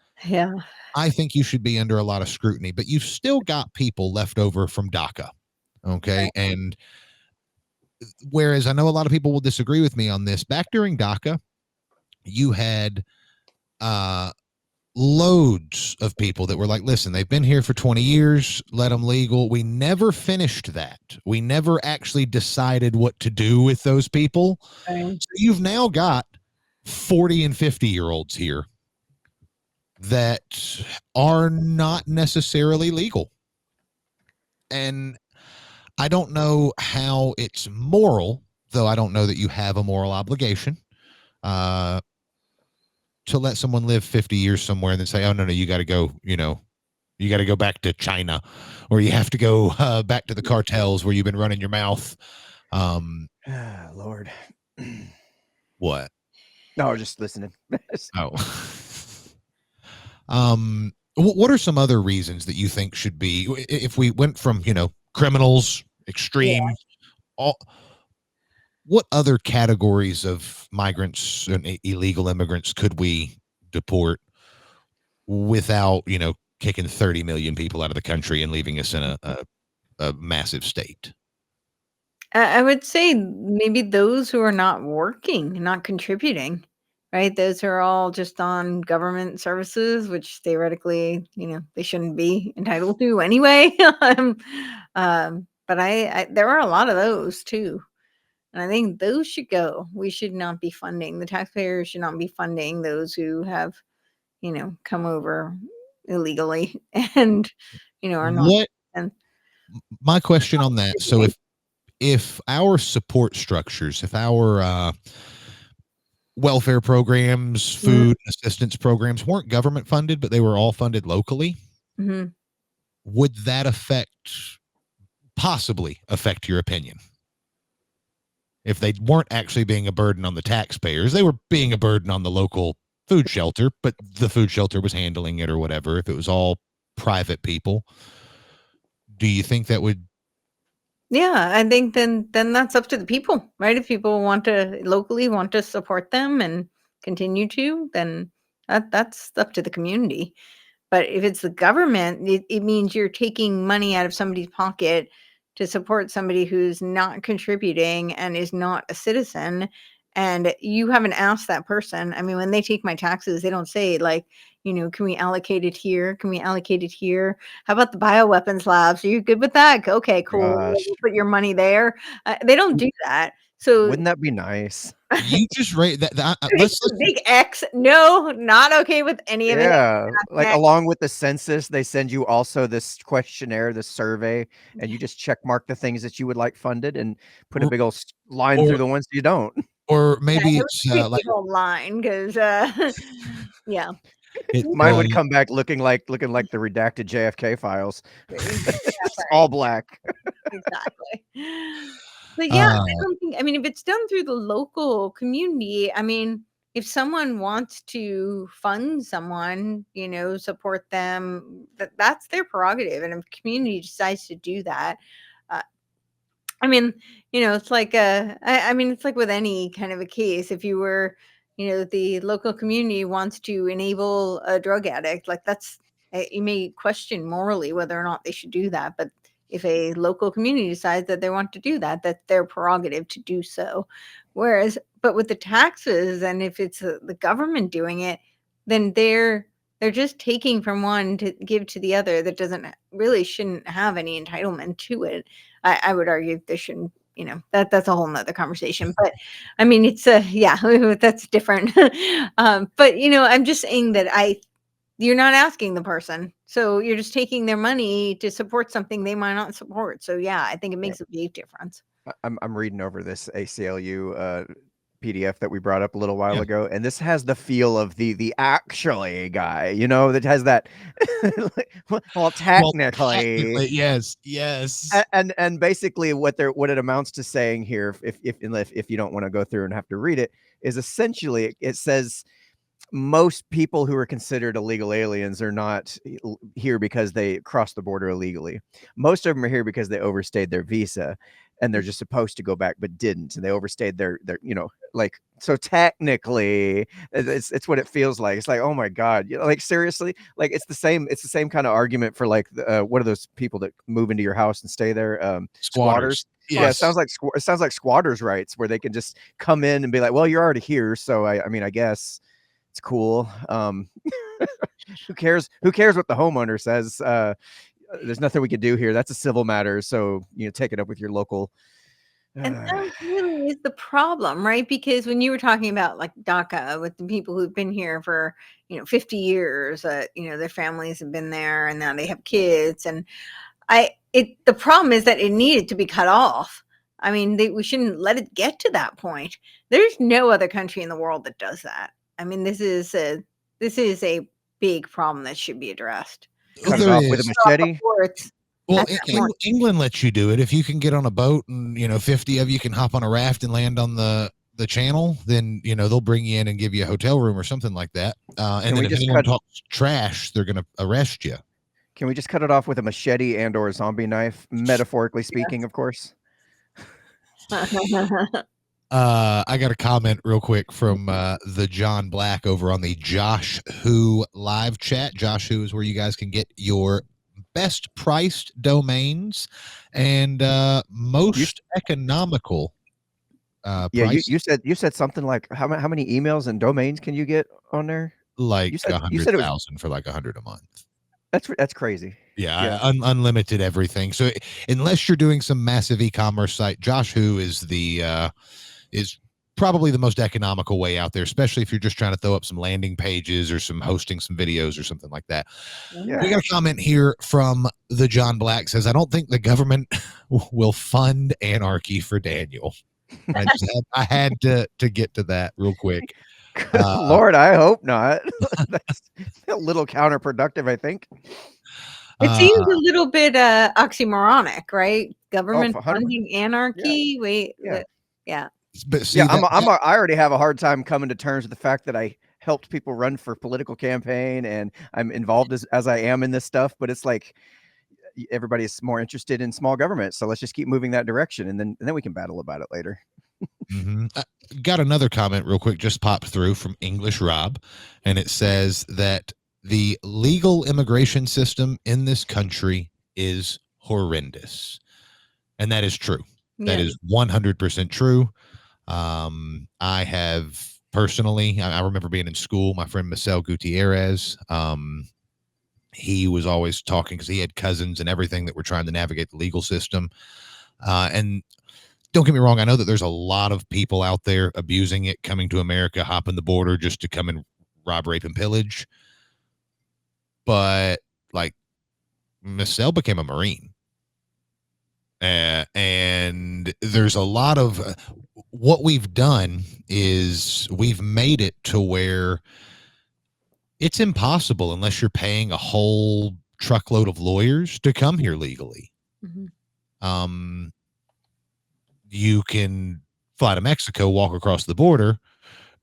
I think you should be under a lot of scrutiny, but you've still got people left over from DACA. Okay. Right. And whereas I know a lot of people will disagree with me on this, back during DACA, you had loads of people that were like, listen, they've been here for 20 years, let them legal. We never finished that. We never actually decided what to do with those people. Right. So you've now got 40 and 50-year-olds here that are not necessarily legal. And I don't know how it's moral, though I don't know that you have a moral obligation to let someone live 50 years somewhere and then say, oh, no, you got to go, you got to go back to China, or you have to go back to the cartels where you've been running your mouth. Lord. What? No, just listening. What are some other reasons that you think should be, if we went from, criminals, extreme, what other categories of migrants and illegal immigrants could we deport without, kicking 30 million people out of the country and leaving us in a massive state? I would say maybe those who are not working, not contributing, right? Those are all just on government services, which theoretically, they shouldn't be entitled to anyway. But there are a lot of those too. And I think those should go. We should not be funding, the taxpayers should not be funding those who have, come over illegally and, are not. What And my question on that? So if our support structures, if our welfare programs, food assistance programs weren't government funded, but they were all funded locally, would that possibly affect your opinion? If they weren't actually being a burden on the taxpayers, they were being a burden on the local food shelter, but the food shelter was handling it or whatever. If it was all private people, do you think that would? Yeah, I think then that's up to the people, right? If people locally want to support them and continue to, then that's up to the community. But if it's the government, it means you're taking money out of somebody's pocket to support somebody who's not contributing and is not a citizen. And you haven't asked that person. I mean, when they take my taxes, they don't say like, can we allocate it here? Can we allocate it here? How about the bioweapons labs? Are you good with that? Okay, cool. Gosh. We'll put your money there. They don't do that. So Wouldn't that be nice? You just rate that. it's a big X. No, not okay with any of it. Yeah, like Next. along with the census, they send you also this questionnaire, this survey, and you just check mark the things that you would like funded and put a big old line through the ones you don't. Or maybe Yeah, it's it would like be a big old line because, yeah. Mine would come back looking like the redacted JFK files. Just all black. Exactly. But yeah, I don't think, I mean, if it's done through the local community, I mean, if someone wants to fund someone, support them, that's their prerogative. And if the community decides to do that, I mean, it's like I mean, it's like with any kind of a case. If you were, the local community wants to enable a drug addict, like you may question morally whether or not they should do that. But if a local community decides that they want to do that, that's their prerogative to do so. But with the taxes, and if it's the government doing it, then they're just taking from one to give to the other that shouldn't have any entitlement to it. I would argue there shouldn't, that's a whole nother conversation. But I mean, it's that's different. But I'm just saying that you're not asking the person, so you're just taking their money to support something they might not support. So yeah, I think it makes a big difference. I'm reading over this ACLU PDF that we brought up a little while ago, and this has the feel of the actually guy, that has that. well, technically, yes. And basically what it amounts to saying here, if you don't want to go through and have to read it, is essentially it says most people who are considered illegal aliens are not here because they crossed the border illegally. Most of them are here because they overstayed their visa and they're just supposed to go back but didn't, and they overstayed their so technically it's what it feels like. It's like, oh my god, like seriously, like it's the same kind of argument for like what are those people that move into your house and stay there, squatters. Yes. Yeah, it sounds like squatters' rights, where they can just come in and be like, well, you're already here, so I mean, I guess it's cool. Who cares what the homeowner says? There's nothing we can do here. That's a civil matter, so take it up with your local. And that really is the problem, right? Because when you were talking about like DACA with the people who've been here for 50 years, their families have been there and now they have kids, and the problem is that it needed to be cut off. I mean, we shouldn't let it get to that point. There's no other country in the world that does that. I mean, this is a big problem that should be addressed. Cut it off with a machete. Well, England lets you do it. If you can get on a boat and 50 of you can hop on a raft and land on the channel, then they'll bring you in and give you a hotel room or something like that. And then if anyone talks trash, they're going to arrest you. Can we just cut it off with a machete and or a zombie knife, metaphorically speaking, of course? I got a comment real quick from the John Black over on the Josh Who live chat. Josh Who is where you guys can get your best priced domains and most economical price. You said something like how many emails and domains can you get on there? Like you said 100,000 for like 100 a month. That's crazy. Yeah, unlimited everything. So unless you're doing some massive e-commerce site, Josh Who is is probably the most economical way out there, especially if you're just trying to throw up some landing pages or some hosting some videos or something like that. Yeah. We got a comment here from the John Black says, I don't think the government will fund anarchy for Daniel. I had to get to that real quick. Lord, I hope not. That's a little counterproductive, I think. It seems a little bit oxymoronic, right? Government 100%. funding anarchy. Wait, Yeah. But see, I already have a hard time coming to terms with the fact that I helped people run for political campaign and I'm involved as I am in this stuff. But it's like everybody's more interested in small government, so let's just keep moving that direction, and then we can battle about it later. Got another comment real quick, just popped through from English Rob, and it says that the legal immigration system in this country is horrendous, and that is true. That is 100% true. I have personally, I remember being in school, my friend Marcel Gutierrez, he was always talking because he had cousins and everything that were trying to navigate the legal system. And don't get me wrong, I know that there's a lot of people out there abusing it, coming to America, hopping the border just to come and rob, rape, and pillage. But like, Marcel became a Marine. And there's a lot of what we've done is we've made it to where it's impossible unless you're paying a whole truckload of lawyers to come here legally. You can fly to Mexico, walk across the border,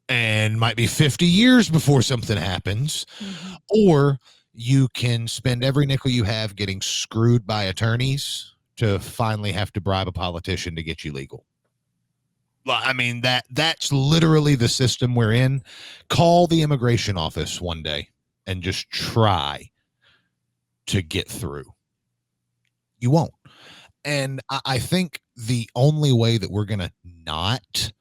and might be 50 years before something happens. Or you can spend every nickel you have getting screwed by attorneys to finally have to bribe a politician to get you legal. I mean, that's literally the system we're in. Call the immigration office one day and just try to get through. You won't. And I think the only way that we're going to not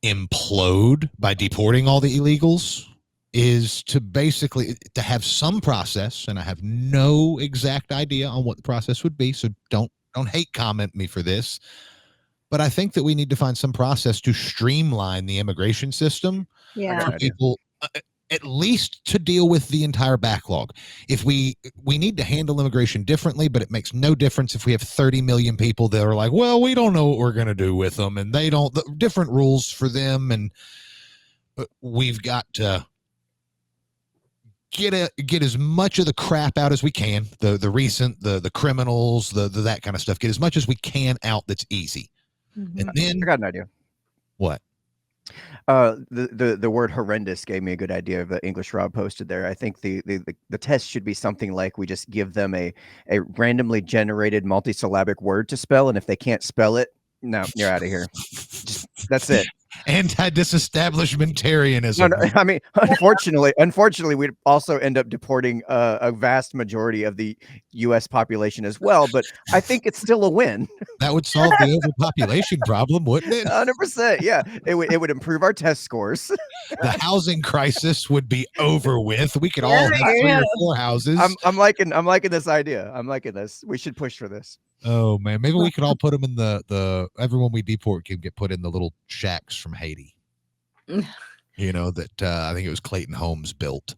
implode by deporting all the illegals is to basically to have some process, and I have no exact idea on what the process would be, so don't hate comment me for this, but I think that we need to find some process to streamline the immigration system for people, at least to deal with the entire backlog. If we need to handle immigration differently, but it makes no difference if we have 30 million people that are like, well, we don't know what we're going to do with them, and they don't, different rules for them, and we've got to get as much of the crap out as we can, the criminals, the that kind of stuff, get as much as we can out that's easy. And then I got an idea. What? The word horrendous gave me a good idea of the English Rob posted there. I think the test should be something like we just give them a randomly generated multisyllabic word to spell, and if they can't spell it, no, you're out of here. That's it. Anti-disestablishmentarianism. No, I mean, unfortunately, we'd also end up deporting a vast majority of the U.S. population as well. But I think it's still a win. That would solve the overpopulation problem, wouldn't it? 100%. Yeah, it would improve our test scores. The housing crisis would be over with. We could all have 3 or 4 houses. I'm liking this idea. I'm liking this. We should push for this. Oh man, maybe we could all put them in the everyone we deport can get put in the little shacks from Haiti. You know that I think it was Clayton Holmes built.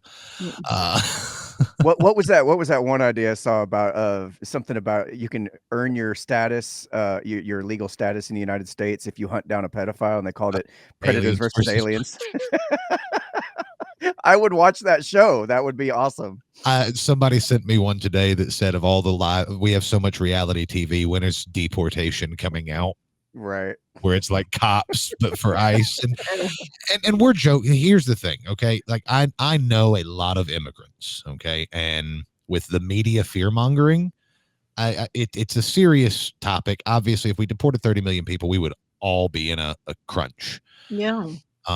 What was that? What was that one idea I saw about something about you can earn your status, your legal status in the United States if you hunt down a pedophile, and they called it Predators versus Aliens. I would watch that show. That would be awesome. Somebody sent me one today that said of all the we have so much reality TV. When is Deportation coming out? Right. Where it's like Cops, but for ICE. And we're joking. Here's the thing. Okay. Like I know a lot of immigrants. Okay. And with the media fear mongering, it's a serious topic. Obviously, if we deported 30 million people, we would all be in a crunch. Yeah.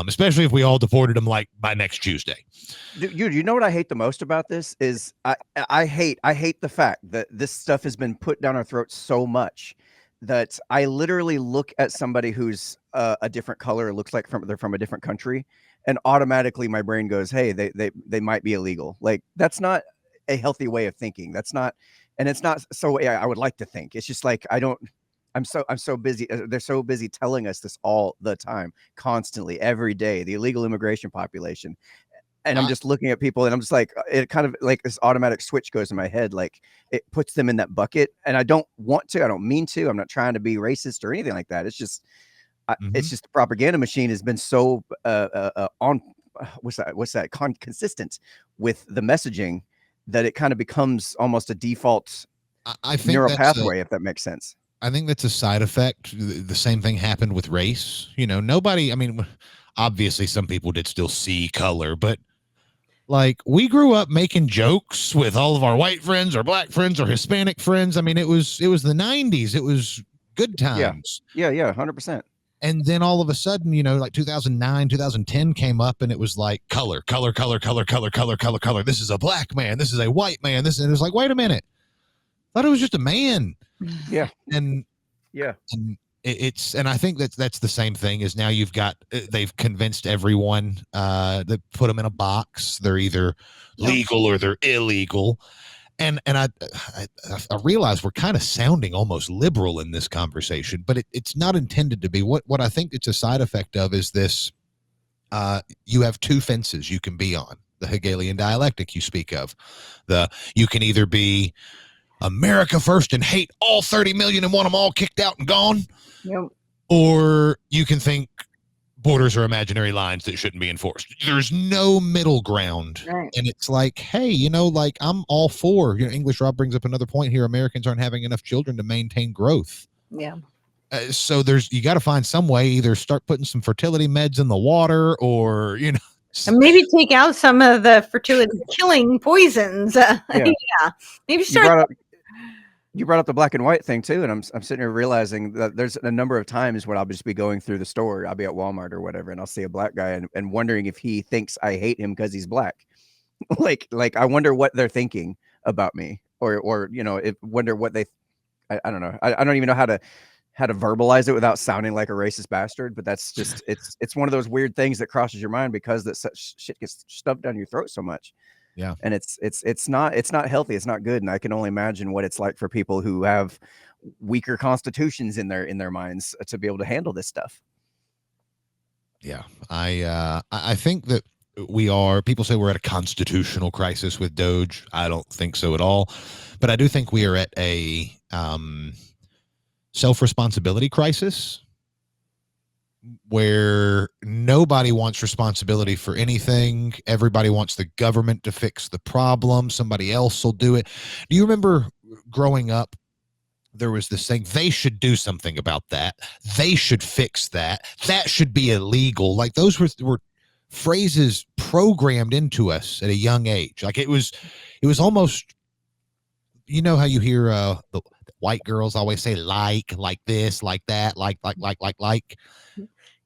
Especially if we all deported them like by next Tuesday. Dude, you know what I hate the most about this is I hate the fact that this stuff has been put down our throats so much that I literally look at somebody who's a different color, looks like they're from a different country, and automatically my brain goes, hey, they might be illegal. Like that's not a healthy way of thinking. That's not, and it's not so I would like to think. It's just like I'm so busy. They're so busy telling us this all the time, constantly, every day. The illegal immigration population, and I'm just looking at people, and I'm just like, it kind of like this automatic switch goes in my head, like it puts them in that bucket, and I don't want to. I don't mean to. I'm not trying to be racist or anything like that. It's just, it's just the propaganda machine has been so on. What's that? Consistent with the messaging that it kind of becomes almost a default I think neural pathway, if that makes sense. I think that's a side effect. The same thing happened with race. Nobody, I mean, obviously some people did still see color, but like we grew up making jokes with all of our white friends or black friends or Hispanic friends. I mean, it was the 90s. It was good times. Yeah, 100%. And then all of a sudden, like 2009, 2010 came up, and it was like color. This is a black man. This is a white man. And it was like, wait a minute. I thought it was just a man. Yeah. And I think that's the same thing. Is now they've convinced everyone that put them in a box. They're either legal or they're illegal. And I realize we're kind of sounding almost liberal in this conversation, but it's not intended to be. What I think it's a side effect of is this: you have two fences you can be on. The Hegelian dialectic you speak of. You can either be America first and hate all 30 million and want them all kicked out and gone, or you can think borders are imaginary lines that shouldn't be enforced. There's no middle ground. Right. And it's like, hey, like I'm all for, English Rob brings up another point here. Americans aren't having enough children to maintain growth. Yeah. So you got to find some way, either start putting some fertility meds in the water or, and maybe take out some of the fertility killing poisons. Maybe start. You brought up the black and white thing too, and I'm sitting here realizing that there's a number of times when I'll just be going through the store, I'll be at Walmart or whatever, and I'll see a black guy and wondering if he thinks I hate him because he's black. like I wonder what they're thinking about me, or wonder what they. I don't know. I don't even know how to verbalize it without sounding like a racist bastard. But that's just it's one of those weird things that crosses your mind because that such shit gets stuffed down your throat so much. Yeah. And it's not healthy. It's not good. And I can only imagine what it's like for people who have weaker constitutions in their minds to be able to handle this stuff. Yeah. I think that people say we're at a constitutional crisis with Doge. I don't think so at all. But I do think we are at a self-responsibility crisis where nobody wants responsibility for anything. Everybody wants the government to fix the problem. Somebody else will do it. Do you remember growing up, there was this thing, they should do something about that. They should fix that. That should be illegal. Like those were phrases programmed into us at a young age. Like it was almost, how you hear the white girls always say like this, like that, like.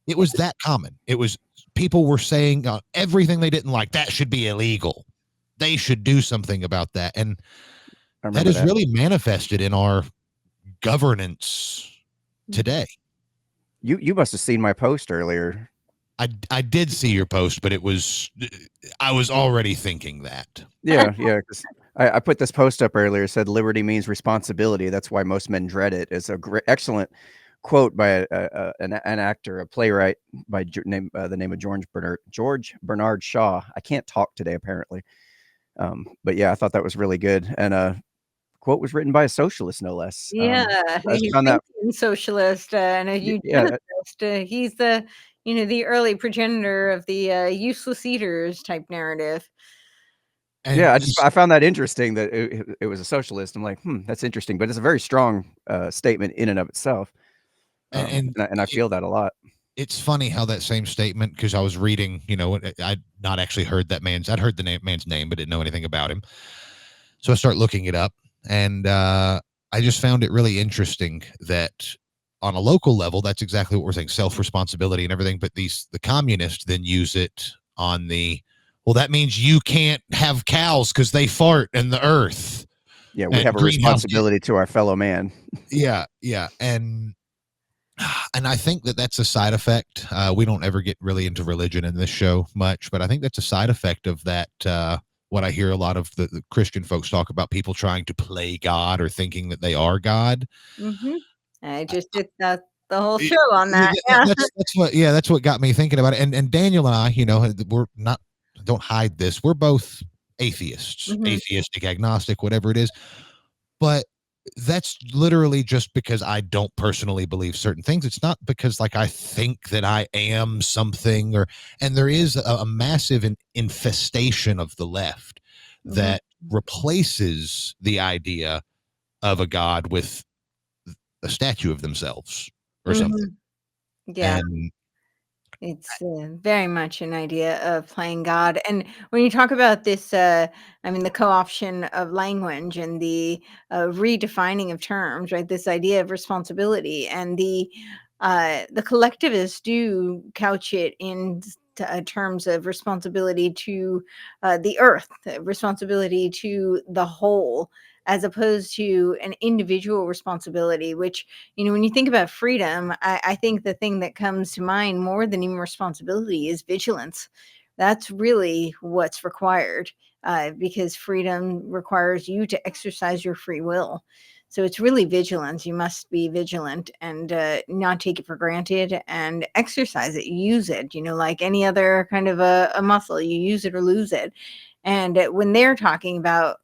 It was that common. It was people were saying everything they didn't like, that should be illegal. They should do something about that. And that is really manifested in our governance today. You must have seen my post earlier. I did see your post, but I was already thinking that. Yeah. Because I put this post up earlier. It said liberty means responsibility. That's why most men dread it. It's a excellent quote by an actor, a playwright by the name of George Bernard Shaw. I can't talk today apparently, but yeah, I thought that was really good. And quote was written by a socialist, no less. Yeah, he's a socialist and a eugenicist. He's the the early progenitor of the useless eaters type narrative. And yeah, I found that interesting that it was a socialist. I'm like, that's interesting, but it's a very strong statement in and of itself. And I feel that a lot. It's funny how that same statement, because I was reading, I'd not actually heard I'd heard the man's name, but didn't know anything about him. So I start looking it up, and I just found it really interesting that on a local level, that's exactly what we're saying, self-responsibility and everything. But the communists then use it on well, that means you can't have cows because they fart in the earth. Yeah, we have a responsibility to our fellow man. Yeah. And I think that's a side effect. We don't ever get really into religion in this show much, but I think that's a side effect of that what I hear a lot of the Christian folks talk about, people trying to play God or thinking that they are God. Mm-hmm. I just did the whole Y- show on that. Yeah. That's what got me thinking about it. And Daniel and I, we're not, don't hide this. We're both atheists, Mhm. atheistic, agnostic, whatever it is. But that's literally just because I don't personally believe certain things. It's not because like I think that I am something, and there is a massive infestation of the left Mhm. that replaces the idea of a god with a statue of themselves or something. Mhm. Yeah. And It's very much an idea of playing God. And when you talk about this, I mean, the co option of language and the redefining of terms, right? This idea of responsibility and the collectivists do couch it in terms of responsibility to the earth, responsibility to the whole, as opposed to an individual responsibility, which when you think about freedom, I think the thing that comes to mind more than even responsibility is vigilance. That's really what's required, because freedom requires you to exercise your free will. So it's really vigilance. You must be vigilant and not take it for granted and exercise it, use it, like any other kind of a muscle, you use it or lose it. And when they're talking about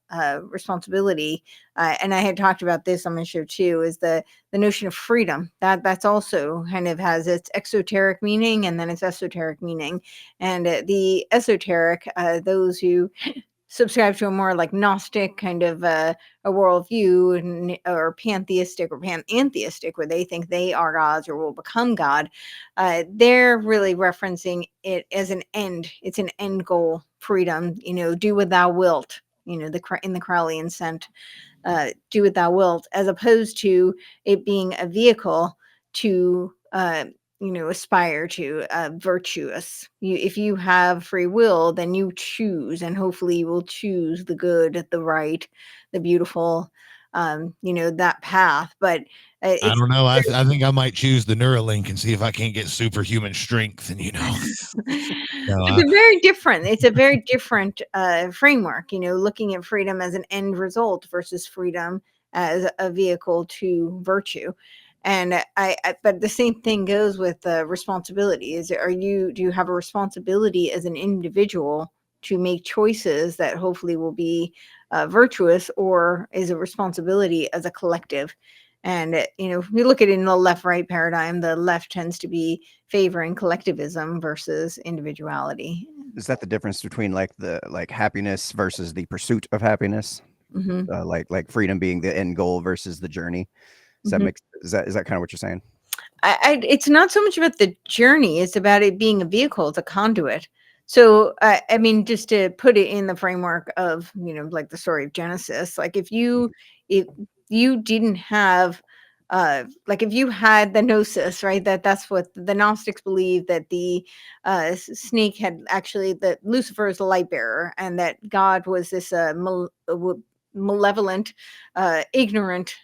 responsibility, and I had talked about this on my show too, is the notion of freedom. That's also kind of has its exoteric meaning and then its esoteric meaning. And the esoteric, those who subscribe to a more like Gnostic kind of a worldview, or pantheistic or panentheistic, where they think they are gods or will become God, they're really referencing it as an end. It's an end goal, freedom. Do what thou wilt. In the Crowleyan sense, do what thou wilt, as opposed to it being a vehicle to aspire to virtuous. If you have free will, then you choose, and hopefully you will choose the good, the right, the beautiful, that path. But I it's don't know. I think I might choose the Neuralink and see if I can't get superhuman strength. And no, it's a very different framework, looking at freedom as an end result versus freedom as a vehicle to virtue. And but the same thing goes with responsibility. Do you have a responsibility as an individual to make choices that hopefully will be virtuous, or is a responsibility as a collective? And if we look at it in the left-right paradigm, the left tends to be favoring collectivism versus individuality. Is that the difference between like happiness versus the pursuit of happiness? Hmm. Like freedom being the end goal versus the journey. Hmm. Is that kind of what you're saying? It's not so much about the journey; it's about it being a vehicle, it's a conduit. So, I mean, just to put it in the framework of like the story of Genesis, like if you didn't have like if you had the gnosis, right? That's what the Gnostics believe, that the snake had actually, that Lucifer is the light bearer, and that God was this malevolent, ignorant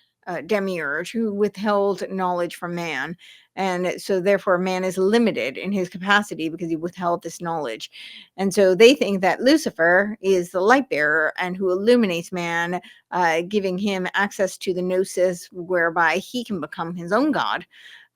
demiurge who withheld knowledge from man. And so, therefore, man is limited in his capacity because he withheld this knowledge. And so, they think that Lucifer is the light bearer and who illuminates man, giving him access to the gnosis, whereby he can become his own God,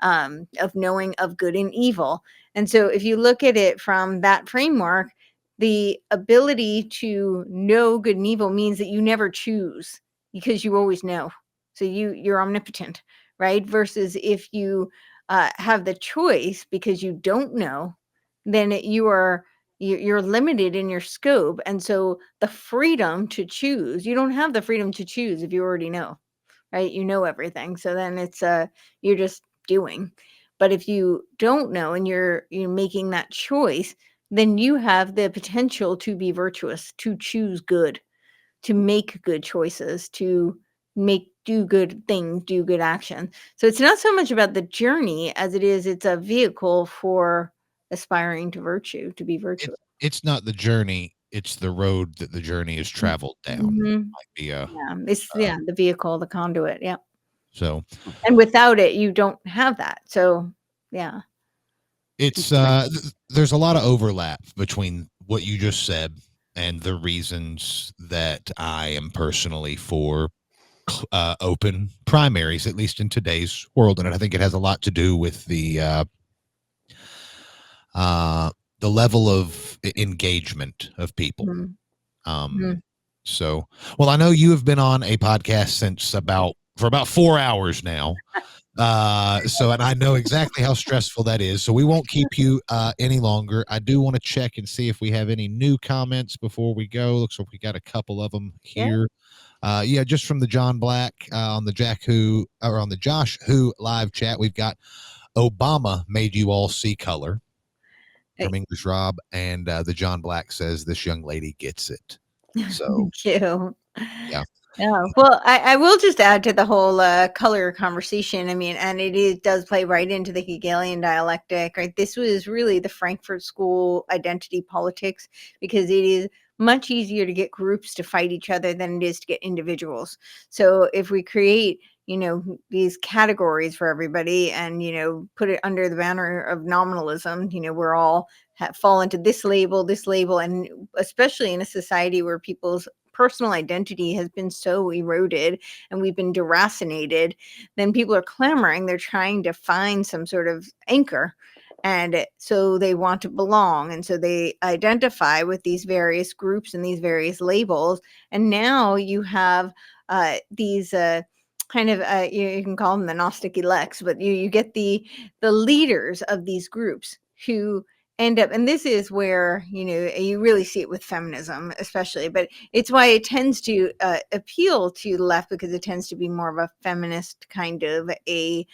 of knowing of good and evil. And so, if you look at it from that framework, the ability to know good and evil means that you never choose, because you always know. So you're omnipotent, right? Versus if you have the choice because you don't know, then you're limited in your scope. And so the freedom to choose, you don't have the freedom to choose if you already know, right? You know everything. So then it's you're just doing. But if you don't know and you're making that choice, then you have the potential to be virtuous, to choose good, to make good choices, to do good things, do good action. So it's not so much about the journey as it's a vehicle for aspiring to virtue, to be it, virtuous. it's not the journey; it's the road that the journey is traveled down. Mhm. Might be Yeah, it's the vehicle, the conduit. Yeah. so. And without it, you don't have that. So, yeah. It's there's a lot of overlap between what you just said and the reasons that I am personally for open primaries, at least in today's world. And I think it has a lot to do with the level of engagement of people. Mhm. Um, so, well, I know you have been on a podcast for about 4 hours now. And I know exactly how stressful that is. So we won't keep you any longer. I do want to check and see if we have any new comments before we go. Looks like we got a couple of them here. Just from the John Black on the on the Josh Who live chat, we've got Obama made you all see color from English Rob, and the John Black says this young lady gets it. So Thank you. yeah. Yeah. Well, I will just add to the whole color conversation. I mean, and does play right into the Hegelian dialectic, right? This was really the Frankfurt School identity politics, because it is much easier to get groups to fight each other than it is to get individuals. So if we create, these categories for everybody and, put it under the banner of nominalism, we're all fall into this label, and especially in a society where people's personal identity has been so eroded and we've been deracinated, then people are clamoring. They're trying to find some sort of anchor. And so they want to belong. And so they identify with these various groups and these various labels. And now you have these kind of, you can call them the Gnostic elects, but you get the leaders of these groups who end up, and this is where you really see it with feminism especially, but it's why it tends to appeal to the left, because it tends to be more of a feminist kind of a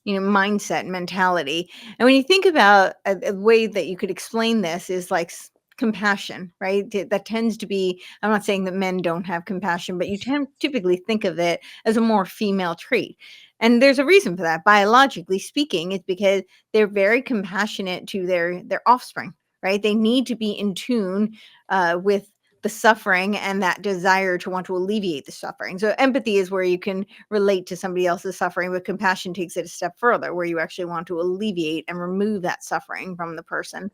mindset mentality. And when you think about a way that you could explain this is like compassion, right? That tends to be, I'm not saying that men don't have compassion, but you typically think of it as a more female trait. And there's a reason for that. Biologically speaking, it's because they're very compassionate to their offspring, right? They need to be in tune with the suffering and that desire to want to alleviate the suffering. So empathy is where you can relate to somebody else's suffering, but compassion takes it a step further, where you actually want to alleviate and remove that suffering from the person.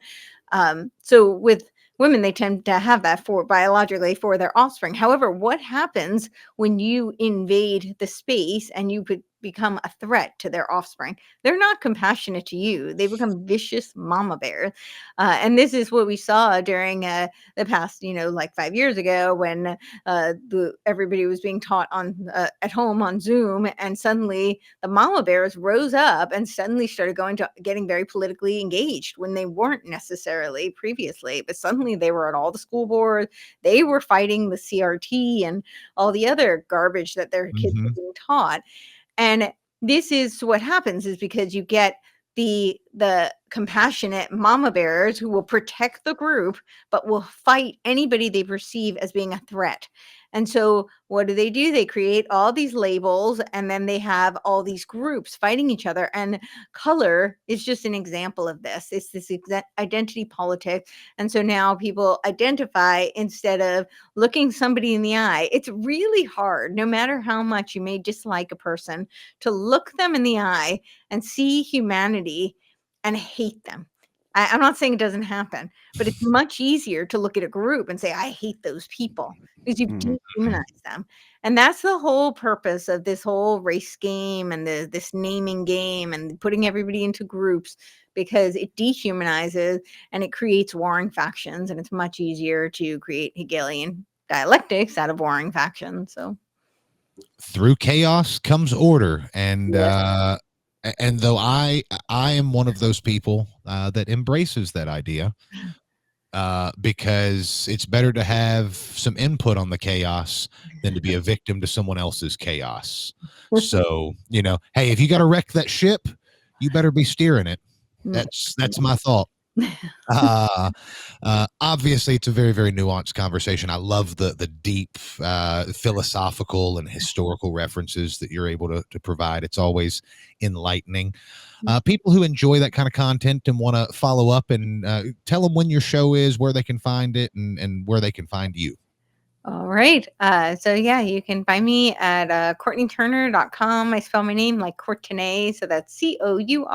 So with women, they tend to have that biologically for their offspring. However, what happens when you invade the space and you could become a threat to their offspring? They're not compassionate to you. They become vicious mama bears. And this is what we saw during the past, like 5 years ago, when everybody was being taught on at home on Zoom, and suddenly the mama bears rose up and suddenly started getting very politically engaged when they weren't necessarily previously. But suddenly they were at all the school boards. They were fighting the CRT and all the other garbage that their kids were being taught. And this is what happens, is because you get the compassionate mama bears who will protect the group, but will fight anybody they perceive as being a threat. And so what do? They create all these labels, and then they have all these groups fighting each other. And color is just an example of this. It's this identity politics. And so now people identify instead of looking somebody in the eye. It's really hard, no matter how much you may dislike a person, to look them in the eye and see humanity and hate them. I'm not saying it doesn't happen, but it's much easier to look at a group and say, I hate those people, because you've dehumanized them. And that's the whole purpose of this whole race game and this naming game and putting everybody into groups, because it dehumanizes and it creates warring factions. And it's much easier to create Hegelian dialectics out of warring factions. So through chaos comes order. And yes. and though I am one of those people that embraces that idea, because it's better to have some input on the chaos than to be a victim to someone else's chaos. So, hey, if you got to wreck that ship, you better be steering it. That's my thought. Obviously, it's a very, very nuanced conversation. I love the deep philosophical and historical references that you're able to provide. It's always enlightening. People who enjoy that kind of content and want to follow up, and tell them when your show is, where they can find it, and where they can find you. All right. So yeah, you can find me at CourtenayTurner.com. I spell my name like Courtenay, so that's COURTENAY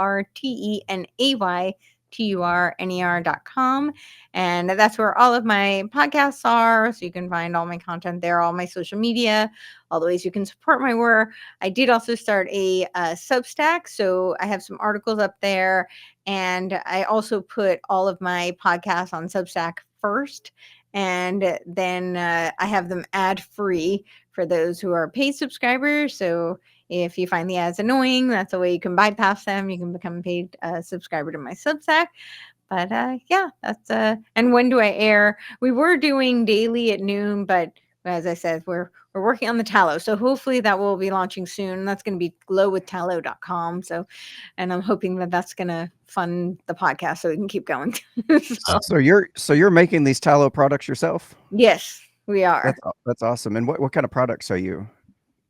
TURNER.com. And that's where all of my podcasts are. So you can find all my content there, all my social media, all the ways you can support my work. I did also start a Substack. So I have some articles up there. And I also put all of my podcasts on Substack first. And then I have them ad free for those who are paid subscribers. So if you find the ads annoying, that's a way you can bypass them. You can become a paid subscriber to my Substack. But yeah, that's and when do I air? We were doing daily at noon, but as I said, we're working on the tallow. So hopefully that will be launching soon. That's going to be glowwithtallow.com. So, and I'm hoping that that's going to fund the podcast so we can keep going. So you're making these tallow products yourself? Yes, we are. That's awesome. And what kind of products are you?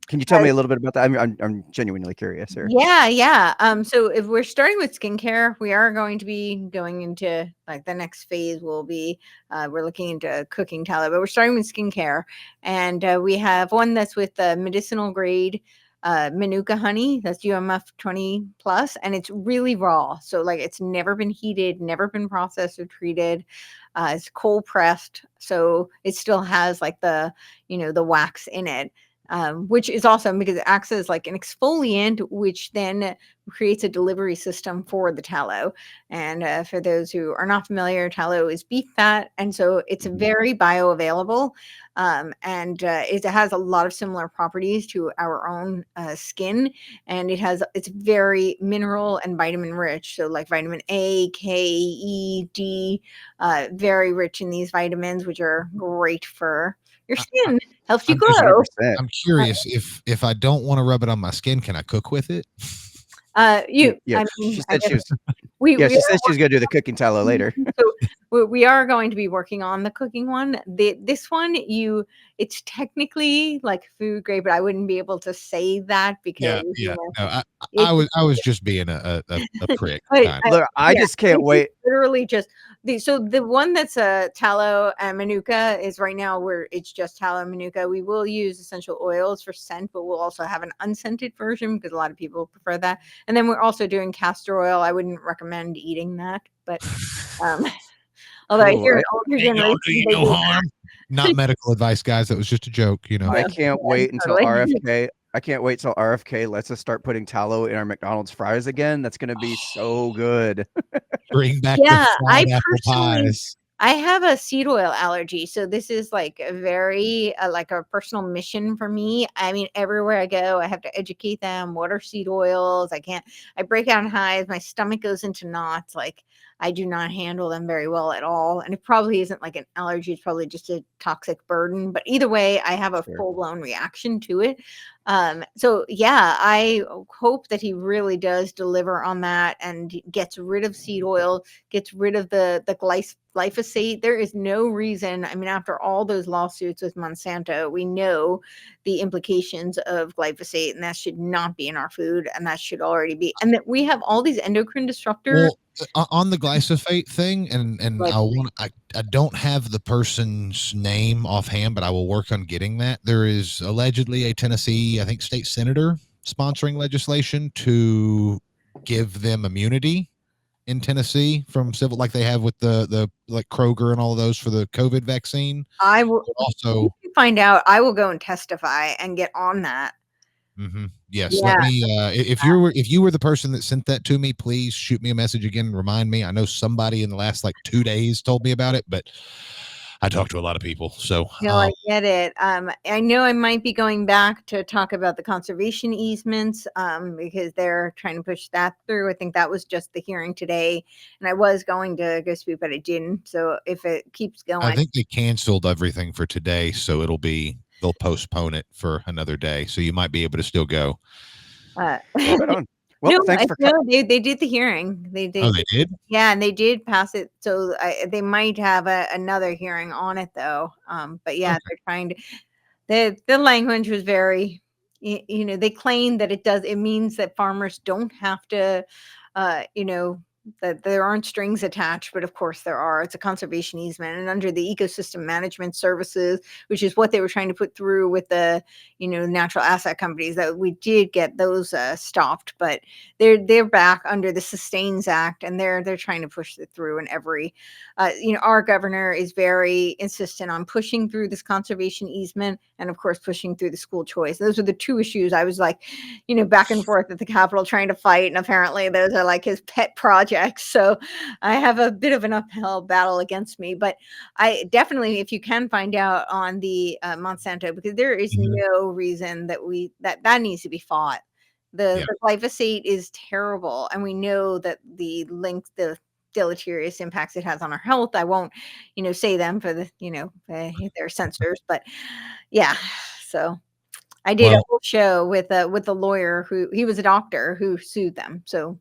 Can you tell me a little bit about that? I'm genuinely curious here. Yeah. So if we're starting with skincare, we are going to be going into like the next phase will be we're looking into cooking tallow, but we're starting with skincare, and we have one that's with the medicinal grade Manuka honey that's UMF 20 plus, and it's really raw. So like it's never been heated, never been processed or treated. It's cold pressed, so it still has like the the wax in it. Which is awesome because it acts as like an exfoliant, which then creates a delivery system for the tallow. And for those who are not familiar, tallow is beef fat, and so it's very bioavailable, and it has a lot of similar properties to our own skin, and it's very mineral and vitamin rich. So like vitamin A, K, E, D, very rich in these vitamins, which are great for your skin. Helps you I'm glow. 100%. I'm curious if I don't want to rub it on my skin, can I cook with it? Yeah, Yeah, I mean, she I said guess she was. we Yeah, we she said she was gonna do the cooking tallow later. so we are going to be working on the cooking one. This one, it's technically like food grade, but I wouldn't be able to say that because Yeah. No, I it's was just being a prick. but kind Look, I yeah, just can't it's wait. literally just the one that's a tallow and manuka is right now where it's just tallow and manuka. We will use essential oils for scent, but we'll also have an unscented version because a lot of people prefer that. And then we're also doing castor oil. I wouldn't recommend eating that, but although I Cool. hear an older generation, do you they no do. harm. Not medical advice, guys. That was just a joke. I Yeah, can't yeah, wait until totally. RFK. I can't wait till RFK lets us start putting tallow in our McDonald's fries again. That's gonna be so good. Bring back the Yeah, I fried apple personally pies. I have a seed oil allergy, so this is like a very like a personal mission for me. I mean, everywhere I go, I have to educate them. What are seed oils? I break out in hives. My stomach goes into knots. Like I do not handle them very well at all. And it probably isn't like an allergy. It's probably just a toxic burden. But either way, I have a Sure. full blown reaction to it. So yeah, I hope that he really does deliver on that and gets rid of seed oil, gets rid of the glyphosate. There is no reason. I mean, after all those lawsuits with Monsanto, we know the implications of glyphosate, and that should not be in our food, and that should already be. And that we have all these endocrine disruptors. Well, on the glyphosate thing, and I don't have the person's name offhand, but I will work on getting that. There is allegedly a Tennessee, I think, state senator sponsoring legislation to give them immunity in Tennessee from civil, like they have with the like Kroger and all of those for the COVID vaccine. I will Also, find out. I will go and testify and get on that. yes, Yeah. let me if you were the person that sent that to me, please shoot me a message again and remind me. I know somebody in the last like 2 days told me about it, but I talked to a lot of people. So No, I get it. I know I might be going back to talk about the conservation easements because they're trying to push that through. I think that was just the hearing today, and I was going to go speak, but I didn't. So if it keeps I going, think they canceled everything for today, so they'll postpone it for another day. So you might be able to still go. uh, Right on. Well, no, thanks for they did the hearing. They Oh, did. they did? Yeah, and they did pass it. So they might have another hearing on it, though. But yeah, Okay. they're trying to. The language was very, they claim that it means that farmers don't have to, that there aren't strings attached, but of course there are. It's a conservation easement, and under the ecosystem management services, which is what they were trying to put through with the natural asset companies, that we did get those stopped, but they're back under the Sustains Act, and they're trying to push it through. And every our governor is very insistent on pushing through this conservation easement, and of course pushing through the school choice. Those are the two issues I was like back and forth at the Capitol trying to fight, and apparently those are like his pet projects. So I have a bit of an uphill battle against me, but I definitely, if you can find out on the Monsanto, because there is no reason that that needs to be fought. The glyphosate is terrible, and we know that the deleterious impacts it has on our health. I won't say them for the their censors, but yeah. So I did a whole show with a lawyer who he was a doctor who sued them. So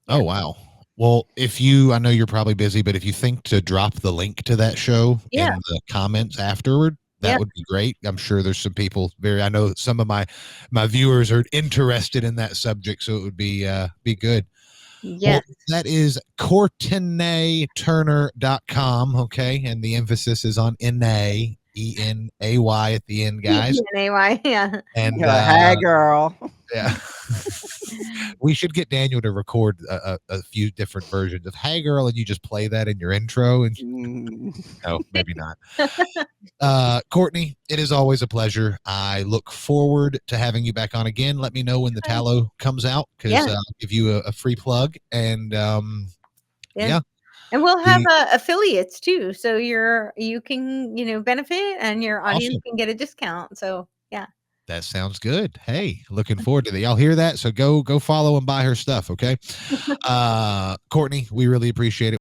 Oh, wow. Well, I know you're probably busy, but if you think to drop the link to that show in the comments afterward, that would be great. I'm sure there's some people I know that some of my viewers are interested in that subject, so it would be good. Yes. Well, that is CourtenayTurner.com. Okay. And the emphasis is on Enay, ENAY at the end, guys. ENAY, yeah. And hey, girl. Yeah. We should get Daniel to record a few different versions of Hey Girl, and you just play that in your intro. And no, maybe not. Courtenay, it is always a pleasure. I look forward to having you back on again. Let me know when the tallow comes out, because I'll give you a free plug. And and we'll have affiliates too, so you can benefit, and your audience can get a discount. So yeah. That sounds good. Hey, looking forward to that. Y'all hear that? So go follow and buy her stuff, okay? Courtenay, we really appreciate it.